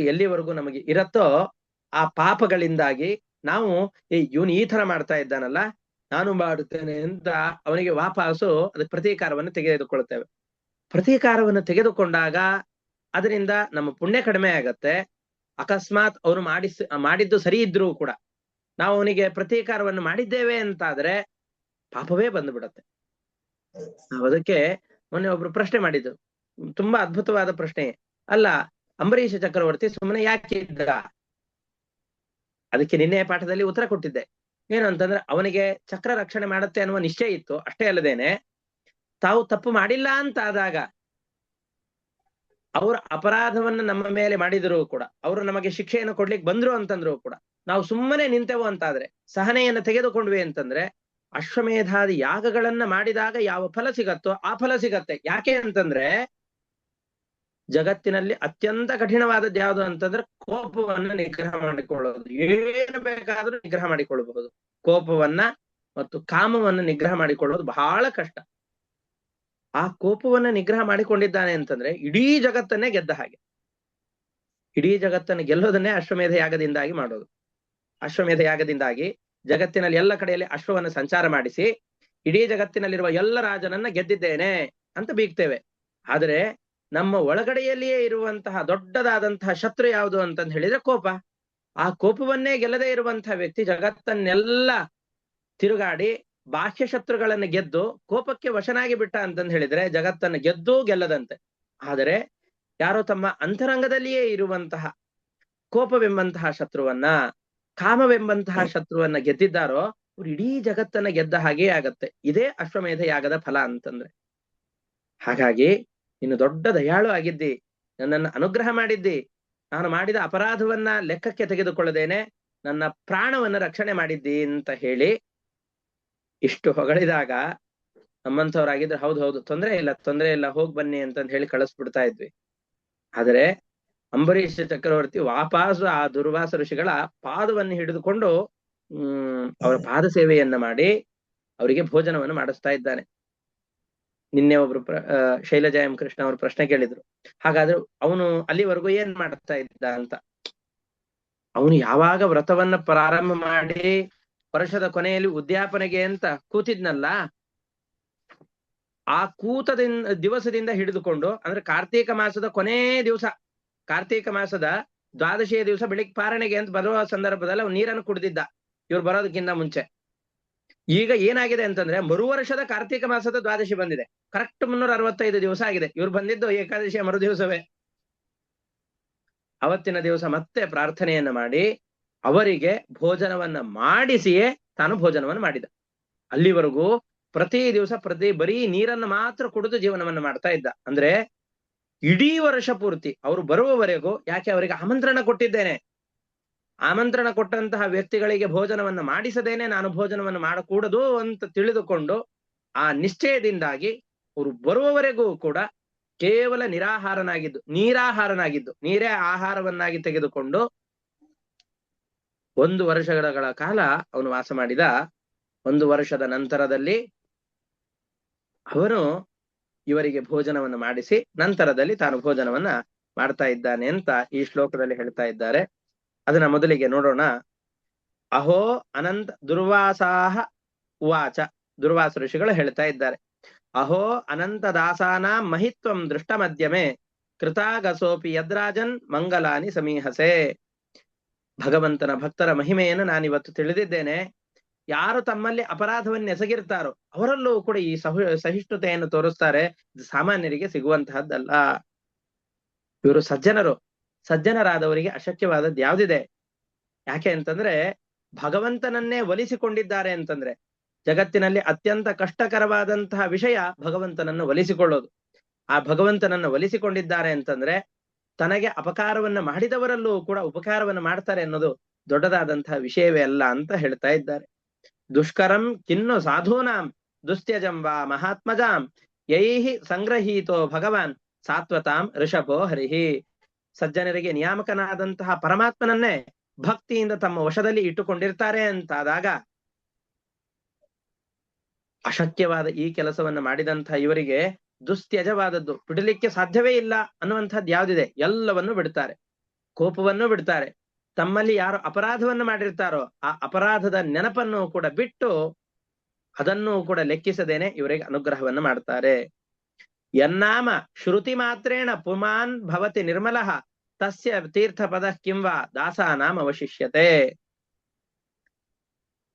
ಎಲ್ಲಿವರೆಗೂ ನಮಗೆ ಇರತ್ತೋ ಆ ಪಾಪಗಳಿಂದಾಗಿ ನಾವು ಇವನು ಈ ತರ ಮಾಡ್ತಾ ಇದ್ದಾನಲ್ಲ, ನಾನು ಮಾಡುತ್ತೇನೆ ಅಂತ ಅವನಿಗೆ ವಾಪಸ್ಸು ಅದಕ್ಕೆ ಪ್ರತೀಕಾರವನ್ನು ತೆಗೆದುಕೊಳ್ತೇವೆ. ಪ್ರತೀಕಾರವನ್ನು ತೆಗೆದುಕೊಂಡಾಗ ಅದರಿಂದ ನಮ್ಮ ಪುಣ್ಯ ಕಡಿಮೆ ಆಗತ್ತೆ. ಅಕಸ್ಮಾತ್ ಅವನು ಮಾಡಿದ್ದು ಸರಿ ಇದ್ರೂ ಕೂಡ ನಾವು ಅವನಿಗೆ ಪ್ರತೀಕಾರವನ್ನು ಮಾಡಿದ್ದೇವೆ ಅಂತಾದ್ರೆ ಪಾಪವೇ ಬಂದು ಬಿಡತ್ತೆ. ನಾವು ಅದಕ್ಕೆ ಮೊನ್ನೆ ಒಬ್ರು ಪ್ರಶ್ನೆ ಮಾಡಿದ್ರು, ತುಂಬಾ ಅದ್ಭುತವಾದ ಪ್ರಶ್ನೆ. ಅಲ್ಲ, ಅಂಬರೀಷ ಚಕ್ರವರ್ತಿ ಸುಮ್ಮನೆ ಯಾಕೆ ಇದ್ದ? ಅದಕ್ಕೆ ನಿನ್ನೆ ಪಾಠದಲ್ಲಿ ಉತ್ತರ ಕೊಟ್ಟಿದ್ದೆ. ಏನು ಅಂತಂದ್ರೆ ಅವನಿಗೆ ಚಕ್ರ ರಕ್ಷಣೆ ಮಾಡತ್ತೆ ಅನ್ನುವ ನಿಶ್ಚಯ ಇತ್ತು. ಅಷ್ಟೇ ಅಲ್ಲದೇನೆ ತಾವು ತಪ್ಪು ಮಾಡಿಲ್ಲ ಅಂತ ಆದಾಗ ಅವ್ರ ಅಪರಾಧವನ್ನ ನಮ್ಮ ಮೇಲೆ ಮಾಡಿದ್ರು ಕೂಡ, ಅವರು ನಮಗೆ ಶಿಕ್ಷೆಯನ್ನು ಕೊಡ್ಲಿಕ್ಕೆ ಬಂದ್ರು ಅಂತಂದ್ರು ಕೂಡ ನಾವು ಸುಮ್ಮನೆ ನಿಂತೆವು ಅಂತಾದ್ರೆ, ಸಹನೆಯನ್ನು ತೆಗೆದುಕೊಂಡ್ವಿ ಅಂತಂದ್ರೆ, ಅಶ್ವಮೇಧಾದಿ ಯಾಗಗಳನ್ನ ಮಾಡಿದಾಗ ಯಾವ ಫಲ ಸಿಗತ್ತೋ ಆ ಫಲ ಸಿಗತ್ತೆ. ಯಾಕೆ ಅಂತಂದ್ರೆ ಜಗತ್ತಿನಲ್ಲಿ ಅತ್ಯಂತ ಕಠಿಣವಾದದ್ದು ಯಾವುದು ಅಂತಂದ್ರೆ ಕೋಪವನ್ನ ನಿಗ್ರಹ ಮಾಡಿಕೊಳ್ಳೋದು. ಏನು ಬೇಕಾದ್ರೂ ನಿಗ್ರಹ ಮಾಡಿಕೊಳ್ಳಬಹುದು. ಕೋಪವನ್ನ ಮತ್ತು ಕಾಮವನ್ನ ನಿಗ್ರಹ ಮಾಡಿಕೊಳ್ಳೋದು ಬಹಳ ಕಷ್ಟ. ಆ ಕೋಪವನ್ನ ನಿಗ್ರಹ ಮಾಡಿಕೊಂಡಿದ್ದಾನೆ ಅಂತಂದ್ರೆ ಇಡೀ ಜಗತ್ತನ್ನೇ ಗೆದ್ದ ಹಾಗೆ. ಇಡೀ ಜಗತ್ತನ್ನು ಗೆಲ್ಲೋದನ್ನೇ ಅಶ್ವಮೇಧ ಯಾಗದಿಂದಾಗಿ ಮಾಡೋದು. ಅಶ್ವಮೇಧ ಯಾಗದಿಂದಾಗಿ ಜಗತ್ತಿನಲ್ಲಿ ಎಲ್ಲ ಕಡೆಯಲ್ಲಿ ಅಶ್ವವನ್ನು ಸಂಚಾರ ಮಾಡಿಸಿ ಇಡೀ ಜಗತ್ತಿನಲ್ಲಿರುವ ಎಲ್ಲ ರಾಜನನ್ನ ಗೆದ್ದಿದ್ದೇನೆ ಅಂತ ಬೀಗ್ತೇವೆ. ಆದರೆ ನಮ್ಮ ಒಳಗಡೆಯಲ್ಲಿಯೇ ಇರುವಂತಹ ದೊಡ್ಡದಾದಂತಹ ಶತ್ರು ಯಾವುದು ಅಂತಂದು ಹೇಳಿದ್ರೆ ಕೋಪ. ಆ ಕೋಪವನ್ನೇ ಗೆಲ್ಲದೆ ಇರುವಂತಹ ವ್ಯಕ್ತಿ ಜಗತ್ತನ್ನೆಲ್ಲ ತಿರುಗಾಡಿ ಬಾಹ್ಯ ಶತ್ರುಗಳನ್ನು ಗೆದ್ದು ಕೋಪಕ್ಕೆ ವಶನಾಗಿ ಬಿಟ್ಟ ಅಂತಂದು ಹೇಳಿದ್ರೆ ಜಗತ್ತನ್ನು ಗೆದ್ದೂ ಗೆಲ್ಲದಂತೆ. ಆದರೆ ಯಾರೋ ತಮ್ಮ ಅಂತರಂಗದಲ್ಲಿಯೇ ಇರುವಂತಹ ಕೋಪವೆಂಬಂತಹ ಶತ್ರುವನ್ನ, ಕಾಮವೆಂಬಂತಹ ಶತ್ರುವನ್ನ ಗೆದ್ದಿದ್ದಾರೋ ಅವ್ರು ಇಡೀ ಜಗತ್ತನ್ನ ಗೆದ್ದ ಹಾಗೇ ಆಗತ್ತೆ. ಇದೇ ಅಶ್ವಮೇಧ ಯಾಗದ ಫಲ ಅಂತಂದ್ರೆ. ಹಾಗಾಗಿ ನೀನು ದೊಡ್ಡ ದಯಾಳು ಆಗಿದ್ದಿ, ನನ್ನನ್ನು ಅನುಗ್ರಹ ಮಾಡಿದ್ದಿ, ನಾನು ಮಾಡಿದ ಅಪರಾಧವನ್ನ ಲೆಕ್ಕಕ್ಕೆ ತೆಗೆದುಕೊಳ್ಳದೇನೆ ನನ್ನ ಪ್ರಾಣವನ್ನ ರಕ್ಷಣೆ ಮಾಡಿದ್ದಿ ಅಂತ ಹೇಳಿ ಇಷ್ಟು ಹೊಗಳಿದಾಗ ನಮ್ಮಂಥವ್ರಾಗಿದ್ರೆ ಹೌದು ತೊಂದರೆ ಇಲ್ಲ ಹೋಗ್ ಬನ್ನಿ ಅಂತಂದು ಹೇಳಿ ಕಳಿಸ್ಬಿಡ್ತಾ ಇದ್ವಿ. ಆದರೆ ಅಂಬರೀಷ ಚಕ್ರವರ್ತಿ ವಾಪಸ್ ಆ ದುರ್ವಾಸ ಋಷಿಗಳ ಪಾದವನ್ನು ಹಿಡಿದುಕೊಂಡು ಅವರ ಪಾದ ಸೇವೆಯನ್ನ ಮಾಡಿ ಅವರಿಗೆ ಭೋಜನವನ್ನು ಮಾಡಿಸ್ತಾ ಇದ್ದಾನೆ. ನಿನ್ನೆ ಒಬ್ರು ಶೈಲಜಾ ಎಂ ಕೃಷ್ಣ ಅವರು ಪ್ರಶ್ನೆ ಕೇಳಿದ್ರು, ಹಾಗಾದ್ರೆ ಅವನು ಅಲ್ಲಿವರೆಗೂ ಏನ್ ಮಾಡ್ತಾ ಇದ್ದ ಅಂತ. ಅವನು ಯಾವಾಗ ವ್ರತವನ್ನ ಪ್ರಾರಂಭ ಮಾಡಿ ವರ್ಷದ ಕೊನೆಯಲ್ಲಿ ಉದ್ಯಾಪನೆಗೆ ಅಂತ ಕೂತಿದ್ನಲ್ಲ, ಆ ದಿವಸದಿಂದ ಹಿಡಿದುಕೊಂಡು ಅಂದ್ರೆ ಕಾರ್ತೀಕ ಮಾಸದ ಕೊನೇ ದಿವಸ, ಕಾರ್ತೀಕ ಮಾಸದ ದ್ವಾದಶಿಯ ದಿವಸ ಬೆಳಿಗ್ಗೆ ಪಾರಣೆಗೆ ಅಂತ ಬರುವ ಸಂದರ್ಭದಲ್ಲಿ ಅವ್ನು ನೀರನ್ನು ಕುಡಿದಿದ್ದ ಇವ್ರು ಬರೋದಕ್ಕಿಂತ ಮುಂಚೆ. ಈಗ ಏನಾಗಿದೆ ಅಂತಂದ್ರೆ ಮರುವರ್ಷದ ಕಾರ್ತೀಕ ಮಾಸದ ದ್ವಾದಶಿ ಬಂದಿದೆ. ಕರೆಕ್ಟ್ 365 ದಿವಸ ಆಗಿದೆ. ಇವ್ರು ಬಂದಿದ್ದು ಏಕಾದಶಿಯ ಮರು ದಿವಸವೇ. ಅವತ್ತಿನ ದಿವಸ ಮತ್ತೆ ಪ್ರಾರ್ಥನೆಯನ್ನ ಮಾಡಿ ಅವರಿಗೆ ಭೋಜನವನ್ನ ಮಾಡಿಸಿಯೇ ತಾನು ಭೋಜನವನ್ನು ಮಾಡಿದ. ಅಲ್ಲಿವರೆಗೂ ಪ್ರತಿ ದಿವಸ ಬರೀ ನೀರನ್ನು ಮಾತ್ರ ಕುಡಿದು ಜೀವನವನ್ನು ಮಾಡ್ತಾ ಇದ್ದ. ಅಂದ್ರೆ ಇಡೀ ವರ್ಷ ಪೂರ್ತಿ ಅವರು ಬರುವವರೆಗೂ, ಯಾಕೆ ಅವರಿಗೆ ಆಮಂತ್ರಣ ಕೊಟ್ಟಿದ್ದೇನೆ, ಆಮಂತ್ರಣ ಕೊಟ್ಟಂತಹ ವ್ಯಕ್ತಿಗಳಿಗೆ ಭೋಜನವನ್ನು ಮಾಡಿಸದೇನೆ ನಾನು ಭೋಜನವನ್ನು ಮಾಡಕೂಡದು ಅಂತ ತಿಳಿದುಕೊಂಡು ಆ ನಿಶ್ಚಯದಿಂದಾಗಿ ಅವರು ಬರುವವರೆಗೂ ಕೂಡ ಕೇವಲ ನೀರಾಹಾರನಾಗಿದ್ದು ನೀರೇ ಆಹಾರವನ್ನಾಗಿ ತೆಗೆದುಕೊಂಡು 1 ವರ್ಷಗಳ ಕಾಲ ಅವನು ವಾಸ ಮಾಡಿದ. 1 ವರ್ಷದ ನಂತರದಲ್ಲಿ ಅವನು ಇವರಿಗೆ ಭೋಜನವನ್ನು ಮಾಡಿಸಿ ನಂತರದಲ್ಲಿ ತಾನು ಭೋಜನವನ್ನ ಮಾಡ್ತಾ ಇದ್ದಾನೆ ಅಂತ ಈ ಶ್ಲೋಕದಲ್ಲಿ ಹೇಳ್ತಾ ಇದ್ದಾರೆ. ಅದನ್ನ ಮೊದಲಿಗೆ ನೋಡೋಣ. ಅಹೋ ಅನಂತ ದುರ್ವಾಸಾಹ ಉವಾಚ. ದುರ್ವಾಸ ಋಷಿಗಳು ಹೇಳ್ತಾ ಇದ್ದಾರೆ, ಅಹೋ ಅನಂತ ದಾಸಾನ ಮಹಿತ್ವಂ ದೃಷ್ಟ ಮಧ್ಯಮೆ ಕೃತಾಗಸೋಪಿ ಯದ್ರಾಜನ್ ಮಂಗಲಾನಿ ಸಮೀಹಸೆ. ಭಗವಂತನ ಭಕ್ತರ ಮಹಿಮೆಯನ್ನು ನಾನಿವತ್ತು ತಿಳಿದಿದ್ದೇನೆ. ಯಾರು ತಮ್ಮಲ್ಲಿ ಅಪರಾಧವನ್ನು ಎಸಗಿರ್ತಾರೋ ಅವರಲ್ಲೂ ಕೂಡ ಈ ಸಹಿಷ್ಣುತೆಯನ್ನು ತೋರಿಸ್ತಾರೆ. ಇದು ಸಾಮಾನ್ಯರಿಗೆ ಸಿಗುವಂತಹದ್ದಲ್ಲ. ಇವರು ಸಜ್ಜನರಾದವರಿಗೆ ಅಶಕ್ಯವಾದದ್ದು ಯಾವ್ದಿದೆ? ಯಾಕೆ ಅಂತಂದ್ರೆ ಭಗವಂತನನ್ನೇ ಒಲಿಸಿಕೊಂಡಿದ್ದಾರೆ ಅಂತಂದ್ರೆ ಜಗತ್ತಿನಲ್ಲಿ ಅತ್ಯಂತ ಕಷ್ಟಕರವಾದಂತಹ ವಿಷಯ ಭಗವಂತನನ್ನು ಒಲಿಸಿಕೊಳ್ಳೋದು. ಆ ಭಗವಂತನನ್ನು ಒಲಿಸಿಕೊಂಡಿದ್ದಾರೆ ಅಂತಂದ್ರೆ ತನಗೆ ಅಪಕಾರವನ್ನ ಮಾಡಿದವರಲ್ಲೂ ಕೂಡ ಉಪಕಾರವನ್ನು ಮಾಡ್ತಾರೆ ಅನ್ನೋದು ದೊಡ್ಡದಾದಂತಹ ವಿಷಯವೇ ಅಲ್ಲ ಅಂತ ಹೇಳ್ತಾ ಇದ್ದಾರೆ. ದುಷ್ಕರಂ ಕಿನ್ನು ಸಾಧೂನಾಂ ದುಸ್ತ್ಯಜಂ ವಾ ಮಹಾತ್ಮಜಾಂ ಯೈಹಿ ಸಂಗ್ರಹೀತೋ ಭಗವಾನ್ ಸಾತ್ವತಾಂ ಋಷಭೋ ಹರಿಹಿ. ಸಜ್ಜನರಿಗೆ ನಿಯಾಮಕನಾದಂತಹ ಪರಮಾತ್ಮನನ್ನೇ ಭಕ್ತಿಯಿಂದ ತಮ್ಮ ವಶದಲ್ಲಿ ಇಟ್ಟುಕೊಂಡಿರ್ತಾರೆ ಅಂತಾದಾಗ ಅಶಕ್ಯವಾದ ಈ ಕೆಲಸವನ್ನ ಮಾಡಿದಂತಹ ಇವರಿಗೆ ದುಸ್ತ್ಯಜವಾದದ್ದು ಬಿಡಲಿಕ್ಕೆ ಸಾಧ್ಯವೇ ಇಲ್ಲ ಅನ್ನುವಂಥದ್ದು ಯಾವ್ದಿದೆ ಎಲ್ಲವನ್ನು ಬಿಡ್ತಾರೆ, ಕೋಪವನ್ನು ಬಿಡ್ತಾರೆ. ತಮ್ಮಲ್ಲಿ ಯಾರು ಅಪರಾಧವನ್ನು ಮಾಡಿರ್ತಾರೋ ಆ ಅಪರಾಧದ ನೆನಪನ್ನು ಕೂಡ ಬಿಟ್ಟು ಅದನ್ನು ಕೂಡ ಲೆಕ್ಕಿಸದೇನೆ ಇವರಿಗೆ ಅನುಗ್ರಹವನ್ನು ಮಾಡ್ತಾರೆ. ಯನ್ನಾಮ ಶ್ರುತಿ ಮಾತ್ರೇಣ ಪುಮಾನ್ ಭವತಿ ನಿರ್ಮಲಃ ತಸ್ಯ ತೀರ್ಥ ಪದ ಕಿಂವಾ ದಾಸಾನಾಂ ಅವಶಿಷ್ಯತೆ.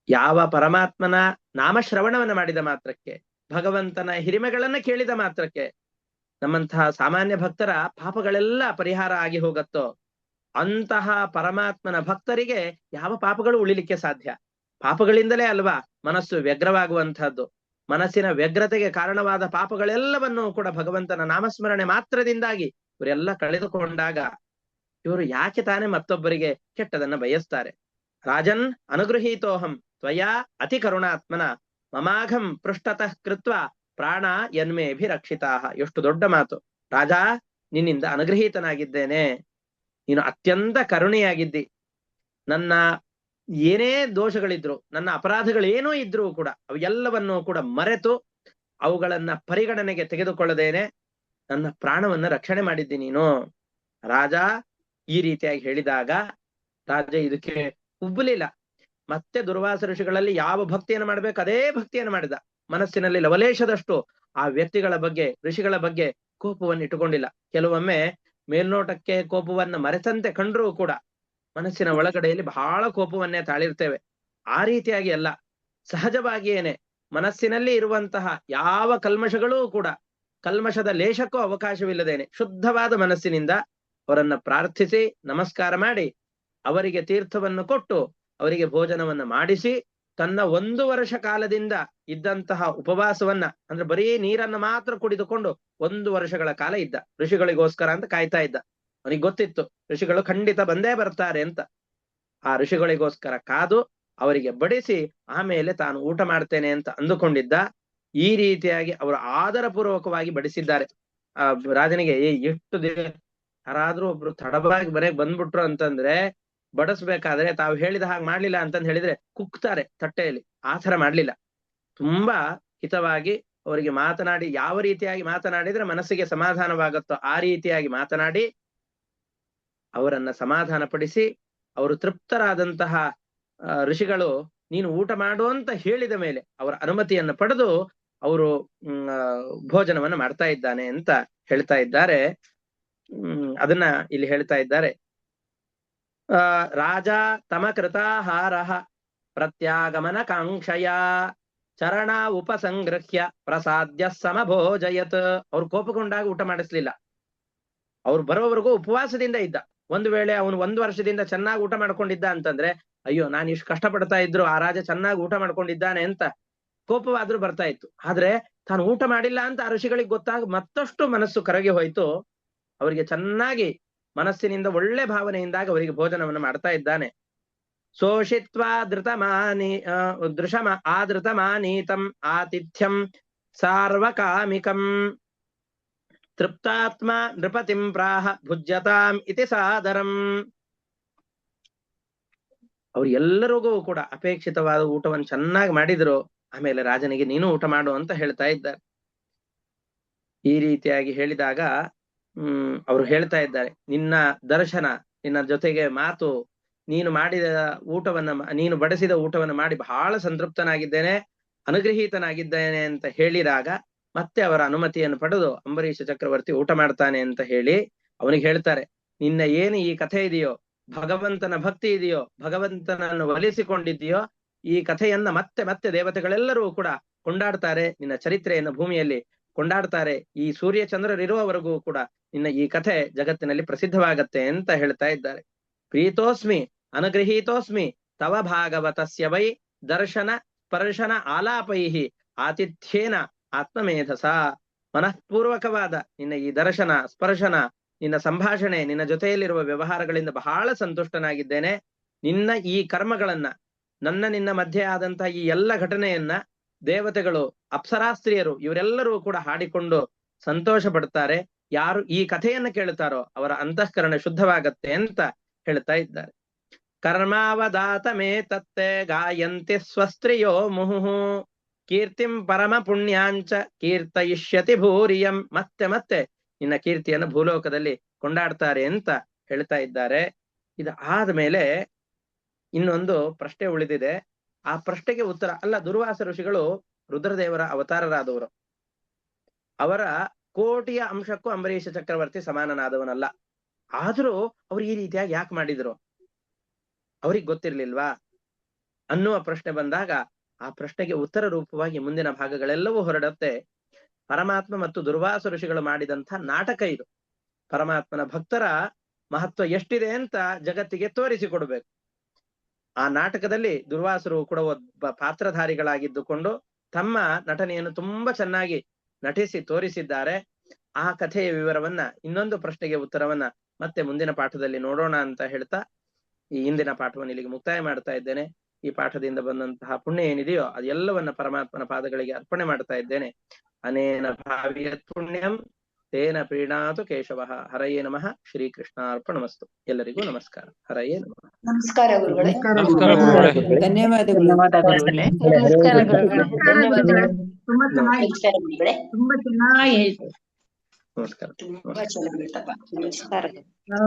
ಯಾವ ಪರಮಾತ್ಮನ ನಾಮಶ್ರವಣವನ್ನು ಮಾಡಿದ ಮಾತ್ರಕ್ಕೆ, ಭಗವಂತನ ಹಿರಿಮೆಗಳನ್ನ ಕೇಳಿದ ಮಾತ್ರಕ್ಕೆ ನಮ್ಮಂತಹ ಸಾಮಾನ್ಯ ಭಕ್ತರ ಪಾಪಗಳೆಲ್ಲ ಪರಿಹಾರ ಆಗಿ ಹೋಗತ್ತೋ ಅಂತಹ ಪರಮಾತ್ಮನ ಭಕ್ತರಿಗೆ ಯಾವ ಪಾಪಗಳು ಉಳಿಲಿಕ್ಕೆ ಸಾಧ್ಯ? ಪಾಪಗಳಿಂದಲೇ ಅಲ್ವಾ ಮನಸ್ಸು ವ್ಯಗ್ರವಾಗುವಂತಹದ್ದು. ಮನಸ್ಸಿನ ವ್ಯಗ್ರತೆಗೆ ಕಾರಣವಾದ ಪಾಪಗಳೆಲ್ಲವನ್ನೂ ಕೂಡ ಭಗವಂತನ ನಾಮಸ್ಮರಣೆ ಮಾತ್ರದಿಂದಾಗಿ ಇವರೆಲ್ಲ ಕಳೆದುಕೊಂಡಾಗ ಇವರು ಯಾಕೆ ತಾನೇ ಮತ್ತೊಬ್ಬರಿಗೆ ಕೆಟ್ಟದನ್ನ ಬಯಸ್ತಾರೆ? ರಾಜನ್ ಅನುಗೃಹೀತೋಹಂ ತ್ವಯಾ ಅತಿ ಕರುಣಾತ್ಮನ ಮಮಾಘಂ ಪೃಷ್ಠತಃ ಕೃತ್ವ ಪ್ರಾಣ ಯನ್ಮೇಭಿರಕ್ಷಿತಾ. ಎಷ್ಟು ದೊಡ್ಡ ಮಾತು! ರಾಜ, ನಿನ್ನಿಂದ ಅನುಗ್ರಹೀತನಾಗಿದ್ದೇನೆ, ನೀನು ಅತ್ಯಂತ ಕರುಣೆಯಾಗಿದ್ದಿ. ನನ್ನ ಏನೇ ದೋಷಗಳಿದ್ರು, ನನ್ನ ಅಪರಾಧಗಳೇನೂ ಇದ್ರೂ ಕೂಡ ಅವೆಲ್ಲವನ್ನೂ ಕೂಡ ಮರೆತು ಅವುಗಳನ್ನ ಪರಿಗಣನೆಗೆ ತೆಗೆದುಕೊಳ್ಳದೇನೆ ನನ್ನ ಪ್ರಾಣವನ್ನ ರಕ್ಷಣೆ ಮಾಡಿದ್ದಿ ನೀನು ರಾಜ. ಈ ರೀತಿಯಾಗಿ ಹೇಳಿದಾಗ ರಾಜ ಇದಕ್ಕೆ ಉಬ್ಬಲಿಲ್ಲ. ಮತ್ತೆ ದುರ್ವಾಸ ಋಷಿಗಳಲ್ಲಿ ಯಾವ ಭಕ್ತಿಯನ್ನು ಮಾಡ್ಬೇಕು ಅದೇ ಭಕ್ತಿಯನ್ನು ಮಾಡಿದ. ಮನಸ್ಸಿನಲ್ಲಿ ಲವಲೇಶದಷ್ಟು ಆ ವ್ಯಕ್ತಿಗಳ ಬಗ್ಗೆ, ಋಷಿಗಳ ಬಗ್ಗೆ ಕೋಪವನ್ನು ಇಟ್ಟುಕೊಂಡಿಲ್ಲ. ಕೆಲವೊಮ್ಮೆ ಮೇಲ್ನೋಟಕ್ಕೆ ಕೋಪವನ್ನ ಮರೆತಂತೆ ಕಂಡ್ರೂ ಕೂಡ ಮನಸ್ಸಿನ ಒಳಗಡೆಯಲ್ಲಿ ಬಹಳ ಕೋಪವನ್ನೇ ತಾಳಿರ್ತೇವೆ. ಆ ರೀತಿಯಾಗಿ ಅಲ್ಲ, ಸಹಜವಾಗಿಯೇನೆ ಮನಸ್ಸಿನಲ್ಲಿ ಇರುವಂತಹ ಯಾವ ಕಲ್ಮಶಗಳೂ ಕೂಡ, ಕಲ್ಮಶದ ಲೇಷಕ್ಕೂ ಅವಕಾಶವಿಲ್ಲದೇನೆ ಶುದ್ಧವಾದ ಮನಸ್ಸಿನಿಂದ ಅವರನ್ನ ಪ್ರಾರ್ಥಿಸಿ ನಮಸ್ಕಾರ ಮಾಡಿ ಅವರಿಗೆ ತೀರ್ಥವನ್ನು ಕೊಟ್ಟು ಅವರಿಗೆ ಭೋಜನವನ್ನ ಮಾಡಿಸಿ ತನ್ನ 1 ವರ್ಷ ಕಾಲದಿಂದ ಇದ್ದಂತಹ ಉಪವಾಸವನ್ನ, ಅಂದ್ರೆ ಬರೀ ನೀರನ್ನ ಮಾತ್ರ ಕುಡಿದುಕೊಂಡು 1 ವರ್ಷಗಳ ಕಾಲ ಇದ್ದ. ಋಷಿಗಳಿಗೋಸ್ಕರ ಅಂತ ಕಾಯ್ತಾ ಇದ್ದ. ಅವನಿಗೆ ಗೊತ್ತಿತ್ತು ಋಷಿಗಳು ಖಂಡಿತ ಬಂದೇ ಬರ್ತಾರೆ ಅಂತ. ಆ ಋಷಿಗಳಿಗೋಸ್ಕರ ಕಾದು ಅವರಿಗೆ ಬಡಿಸಿ ಆಮೇಲೆ ತಾನು ಊಟ ಮಾಡ್ತೇನೆ ಅಂತ ಅಂದುಕೊಂಡಿದ್ದ. ಈ ರೀತಿಯಾಗಿ ಅವರು ಆದರ ಪೂರ್ವಕವಾಗಿ ಬಡಿಸಿದ್ದಾರೆ. ಆ ರಾಜನಿಗೆ ಎಷ್ಟು ಯಾರಾದ್ರೂ ಒಬ್ರು ತಡವಾಗಿ ಮನೆಗೆ ಬಂದ್ಬಿಟ್ರು ಅಂತಂದ್ರೆ ಬಡಿಸ್ಬೇಕಾದ್ರೆ ತಾವು ಹೇಳಿದ ಹಾಗೆ ಮಾಡ್ಲಿಲ್ಲ ಅಂತಂದ್ ಹೇಳಿದ್ರೆ ಕುಕ್ತಾರೆ ತಟ್ಟೆಯಲ್ಲಿ. ಆ ಥರ ಮಾಡ್ಲಿಲ್ಲ. ತುಂಬಾ ಹಿತವಾಗಿ ಅವರಿಗೆ ಮಾತನಾಡಿ, ಯಾವ ರೀತಿಯಾಗಿ ಮಾತನಾಡಿದ್ರೆ ಮನಸ್ಸಿಗೆ ಸಮಾಧಾನವಾಗುತ್ತೋ ಆ ರೀತಿಯಾಗಿ ಮಾತನಾಡಿ ಅವರನ್ನ ಸಮಾಧಾನ ಪಡಿಸಿ, ಅವರು ತೃಪ್ತರಾದಂತಹ ಋಷಿಗಳು ನೀನು ಊಟ ಮಾಡು ಅಂತ ಹೇಳಿದ ಮೇಲೆ ಅವರ ಅನುಮತಿಯನ್ನು ಪಡೆದು ಅವರು ಭೋಜನವನ್ನು ಮಾಡ್ತಾ ಇದ್ದಾನೆ ಅಂತ ಹೇಳ್ತಾ ಇದ್ದಾರೆ. ಅದನ್ನ ಇಲ್ಲಿ ಹೇಳ್ತಾ ಇದ್ದಾರೆ. ರಾಜ ತಮಕೃತಾಹಾರ ಪ್ರತ್ಯಾಗಮನ ಕಾಂಕ್ಷಯ ಚರಣ ಉಪಸಂಗೃಹ್ಯ ಪ್ರಸಾದ್ಯ ಸಮಭೋಜಯತ್. ಅವ್ರು ಕೋಪಗೊಂಡಾಗ ಊಟ ಮಾಡಿಸ್ಲಿಲ್ಲ. ಅವ್ರು ಬರೋವರೆಗೂ ಉಪವಾಸದಿಂದ ಇದ್ದ. ಒಂದು ವೇಳೆ ಅವನು 1 ವರ್ಷದಿಂದ ಚೆನ್ನಾಗಿ ಊಟ ಮಾಡ್ಕೊಂಡಿದ್ದ ಅಂತಂದ್ರೆ, ಅಯ್ಯೋ ನಾನು ಇಷ್ಟು ಕಷ್ಟಪಡ್ತಾ ಇದ್ರು ಆ ರಾಜ ಚೆನ್ನಾಗಿ ಊಟ ಮಾಡ್ಕೊಂಡಿದ್ದಾನೆ ಅಂತ ಕೋಪವಾದ್ರೂ ಬರ್ತಾ ಇತ್ತು. ಆದ್ರೆ ತಾನು ಊಟ ಮಾಡಿಲ್ಲ ಅಂತ ಆ ಋಷಿಗಳಿಗೆ ಗೊತ್ತಾಗ ಮತ್ತಷ್ಟು ಮನಸ್ಸು ಕರಗಿ ಹೋಯ್ತು. ಅವರಿಗೆ ಚೆನ್ನಾಗಿ ಮನಸ್ಸಿನಿಂದ ಒಳ್ಳೆ ಭಾವನೆಯಿಂದಾಗ ಅವರಿಗೆ ಭೋಜನವನ್ನು ಮಾಡ್ತಾ ಇದ್ದಾನೆ. ಸೋಷಿತ್ವಾ ಆದೃತಮಾನೀತಂ ಆತಿಥ್ಯಂ ಸಾರ್ವಕಾಮಿಕಂ ತೃಪ್ತಾತ್ಮ ನೃಪತಿಂ ಪ್ರಾಹ ಭುಜ್ಯತಾಂ ಇತಿ ಸಾದರಂ. ಅವ್ರು ಎಲ್ಲರಿಗೂ ಕೂಡ ಅಪೇಕ್ಷಿತವಾದ ಊಟವನ್ನು ಚೆನ್ನಾಗಿ ಮಾಡಿದ್ರು. ಆಮೇಲೆ ರಾಜನಿಗೆ ನೀನು ಊಟ ಮಾಡು ಅಂತ ಹೇಳ್ತಾ ಇದ್ದಾರೆ. ಈ ರೀತಿಯಾಗಿ ಹೇಳಿದಾಗ ಅವರು ಹೇಳ್ತಾ ಇದ್ದಾರೆ, ನಿನ್ನ ದರ್ಶನ, ನಿನ್ನ ಜೊತೆಗೆ ಮಾತು, ನೀನು ಮಾಡಿದ ಊಟವನ್ನ, ನೀನು ಬಡಿಸಿದ ಊಟವನ್ನು ಮಾಡಿ ಬಹಳ ಸಂತೃಪ್ತನಾಗಿದ್ದೇನೆ, ಅನುಗ್ರಹೀತನಾಗಿದ್ದೇನೆ ಅಂತ ಹೇಳಿದಾಗ ಮತ್ತೆ ಅವರ ಅನುಮತಿಯನ್ನು ಪಡೆದು ಅಂಬರೀಷ ಚಕ್ರವರ್ತಿ ಊಟ ಮಾಡ್ತಾನೆ ಅಂತ ಹೇಳಿ ಅವನಿಗೆ ಹೇಳ್ತಾರೆ, ನಿನ್ನ ಏನು ಈ ಕಥೆ ಇದೆಯೋ, ಭಗವಂತನ ಭಕ್ತಿ ಇದೆಯೋ, ಭಗವಂತನನ್ನು ಒಲಿಸಿಕೊಂಡಿದೆಯೋ, ಈ ಕಥೆಯನ್ನ ಮತ್ತೆ ಮತ್ತೆ ದೇವತೆಗಳೆಲ್ಲರೂ ಕೂಡ ಕೊಂಡಾಡ್ತಾರೆ. ನಿನ್ನ ಚರಿತ್ರೆಯನ್ನು ಭೂಮಿಯಲ್ಲಿ ಕೊಂಡಾಡ್ತಾರೆ. ಈ ಸೂರ್ಯ ಚಂದ್ರರಿರುವವರೆಗೂ ಕೂಡ ನಿನ್ನ ಈ ಕಥೆ ಜಗತ್ತಿನಲ್ಲಿ ಪ್ರಸಿದ್ಧವಾಗತ್ತೆ ಅಂತ ಹೇಳ್ತಾ ಇದ್ದಾರೆ. ಪ್ರೀತೋಸ್ಮಿ ಅನುಗೃಹೀತೋಸ್ಮಿ ತವ ಭಾಗವತಸ್ಯ ವೈ ದರ್ಶನ ಸ್ಪರ್ಶನ ಆಲಾಪೈಹಿ ಆತಿಥ್ಯೇನ ಆತ್ಮಮೇಧಸ. ಮನಃಪೂರ್ವಕವಾದ ನಿನ್ನ ಈ ದರ್ಶನ, ಸ್ಪರ್ಶನ, ನಿನ್ನ ಸಂಭಾಷಣೆ, ನಿನ್ನ ಜೊತೆಯಲ್ಲಿರುವ ವ್ಯವಹಾರಗಳಿಂದ ಬಹಳ ಸಂತುಷ್ಟನಾಗಿದ್ದೇನೆ. ನಿನ್ನ ಈ ಕರ್ಮಗಳನ್ನ, ನಿನ್ನ ಮಧ್ಯೆ ಆದಂತಹ ಈ ಎಲ್ಲ ಘಟನೆಯನ್ನ ದೇವತೆಗಳು, ಅಪ್ಸರಾಸ್ತ್ರೀಯರು ಇವರೆಲ್ಲರೂ ಕೂಡ ಹಾಡಿಕೊಂಡು ಸಂತೋಷ ಪಡ್ತಾರೆ. ಯಾರು ಈ ಕಥೆಯನ್ನು ಕೇಳುತ್ತಾರೋ ಅವರ ಅಂತಃಕರಣ ಶುದ್ಧವಾಗತ್ತೆ ಅಂತ ಹೇಳ್ತಾ ಇದ್ದಾರೆ. ಕರ್ಮಾವದಾತ ಮೇ ತತ್ತೆ ಗಾಯಂತಿ ಸ್ವಸ್ತ್ರೀಯೋ ಮುಹುಹು ಕೀರ್ತಿಂ ಪರಮ ಪುಣ್ಯಾಂಚ ಕೀರ್ತಯಿಷ್ಯತಿ ಭೂರಿಯಂ. ಮತ್ತೆ ಮತ್ತೆ ನಿನ್ನ ಕೀರ್ತಿಯನ್ನು ಭೂಲೋಕದಲ್ಲಿ ಕೊಂಡಾಡ್ತಾರೆ ಅಂತ ಹೇಳ್ತಾ ಇದ್ದಾರೆ. ಇದು ಆದ್ಮೇಲೆ ಇನ್ನೊಂದು ಪ್ರಶ್ನೆ ಉಳಿದಿದೆ. ಆ ಪ್ರಶ್ನೆಗೆ ಉತ್ತರ ಅಲ್ಲ, ದುರ್ವಾಸ ಋಷಿಗಳು ರುದ್ರದೇವರ ಅವತಾರರಾದವರು. ಅವರ ಕೋಟಿಯ ಅಂಶಕ್ಕೂ ಅಂಬರೀಷ ಚಕ್ರವರ್ತಿ ಸಮಾನನಾದವನಲ್ಲ. ಆದ್ರೂ ಅವ್ರು ಈ ರೀತಿಯಾಗಿ ಯಾಕೆ ಮಾಡಿದ್ರು, ಅವ್ರಿಗೆ ಗೊತ್ತಿರ್ಲಿಲ್ವಾ ಅನ್ನುವ ಪ್ರಶ್ನೆ ಬಂದಾಗ ಆ ಪ್ರಶ್ನೆಗೆ ಉತ್ತರ ರೂಪವಾಗಿ ಮುಂದಿನ ಭಾಗಗಳೆಲ್ಲವೂ ಹೊರಡುತ್ತೆ. ಪರಮಾತ್ಮ ಮತ್ತು ದುರ್ವಾಸ ಋಷಿಗಳು ಮಾಡಿದಂಥ ನಾಟಕ ಇದು. ಪರಮಾತ್ಮನ ಭಕ್ತರ ಮಹತ್ವ ಎಷ್ಟಿದೆ ಅಂತ ಜಗತ್ತಿಗೆ ತೋರಿಸಿಕೊಡ್ಬೇಕು. ಆ ನಾಟಕದಲ್ಲಿ ದುರ್ವಾಸರು ಕೂಡ ಒಬ್ಬ ಪಾತ್ರಧಾರಿಗಳಾಗಿದ್ದುಕೊಂಡು ತಮ್ಮ ನಟನೆಯನ್ನು ತುಂಬಾ ಚೆನ್ನಾಗಿ ನಟಿಸಿ ತೋರಿಸಿದ್ದಾರೆ. ಆ ಕಥೆಯ ವಿವರವನ್ನ, ಇನ್ನೊಂದು ಪ್ರಶ್ನೆಗೆ ಉತ್ತರವನ್ನ ಮತ್ತೆ ಮುಂದಿನ ಪಾಠದಲ್ಲಿ ನೋಡೋಣ ಅಂತ ಹೇಳ್ತಾ ಈ ಇಂದಿನ ಪಾಠವನ್ನು ಇಲ್ಲಿಗೆ ಮುಕ್ತಾಯ ಮಾಡ್ತಾ ಇದ್ದೇನೆ. ಈ ಪಾಠದಿಂದ ಬಂದಂತಹ ಪುಣ್ಯ ಏನಿದೆಯೋ ಅದೆಲ್ಲವನ್ನ ಪರಮಾತ್ಮನ ಪಾದಗಳಿಗೆ ಅರ್ಪಣೆ ಮಾಡ್ತಾ ಇದ್ದೇನೆ. ಅನೇನ ಭಾವಿಯತ್ ಪುಣ್ಯಂ ತೇನ ಪ್ರೀಣಾತು ಕೇಶವಃ. ಹರಯೇ ನಮಃ. ಶ್ರೀಕೃಷ್ಣಾರ್ಪಣಮಸ್ತು. ಎಲ್ಲರಿಗೂ ನಮಸ್ಕಾರ. ಹರಯೇ ನಮಃ. ನಮಸ್ಕಾರ ಗುರುಗಳೇ. ಧನ್ಯವಾದಗಳು. ನಮಸ್ಕಾರ ಗುರುಗಳೇ. ಧನ್ಯವಾದಗಳು. ತುಂಬಾ ಚೆನ್ನಾಗಿ ನಮಸ್ಕಾರ ಗುರುಗಳೇ. ತುಂಬಾ ಚೆನ್ನಾಗಿ ಹೇಳ್ತಾರೆ. ನಮಸ್ಕಾರ. ತುಂಬಾ ಚೆನ್ನಾಗಿತ್ತಪ್ಪ. ನಮಸ್ಕಾರ.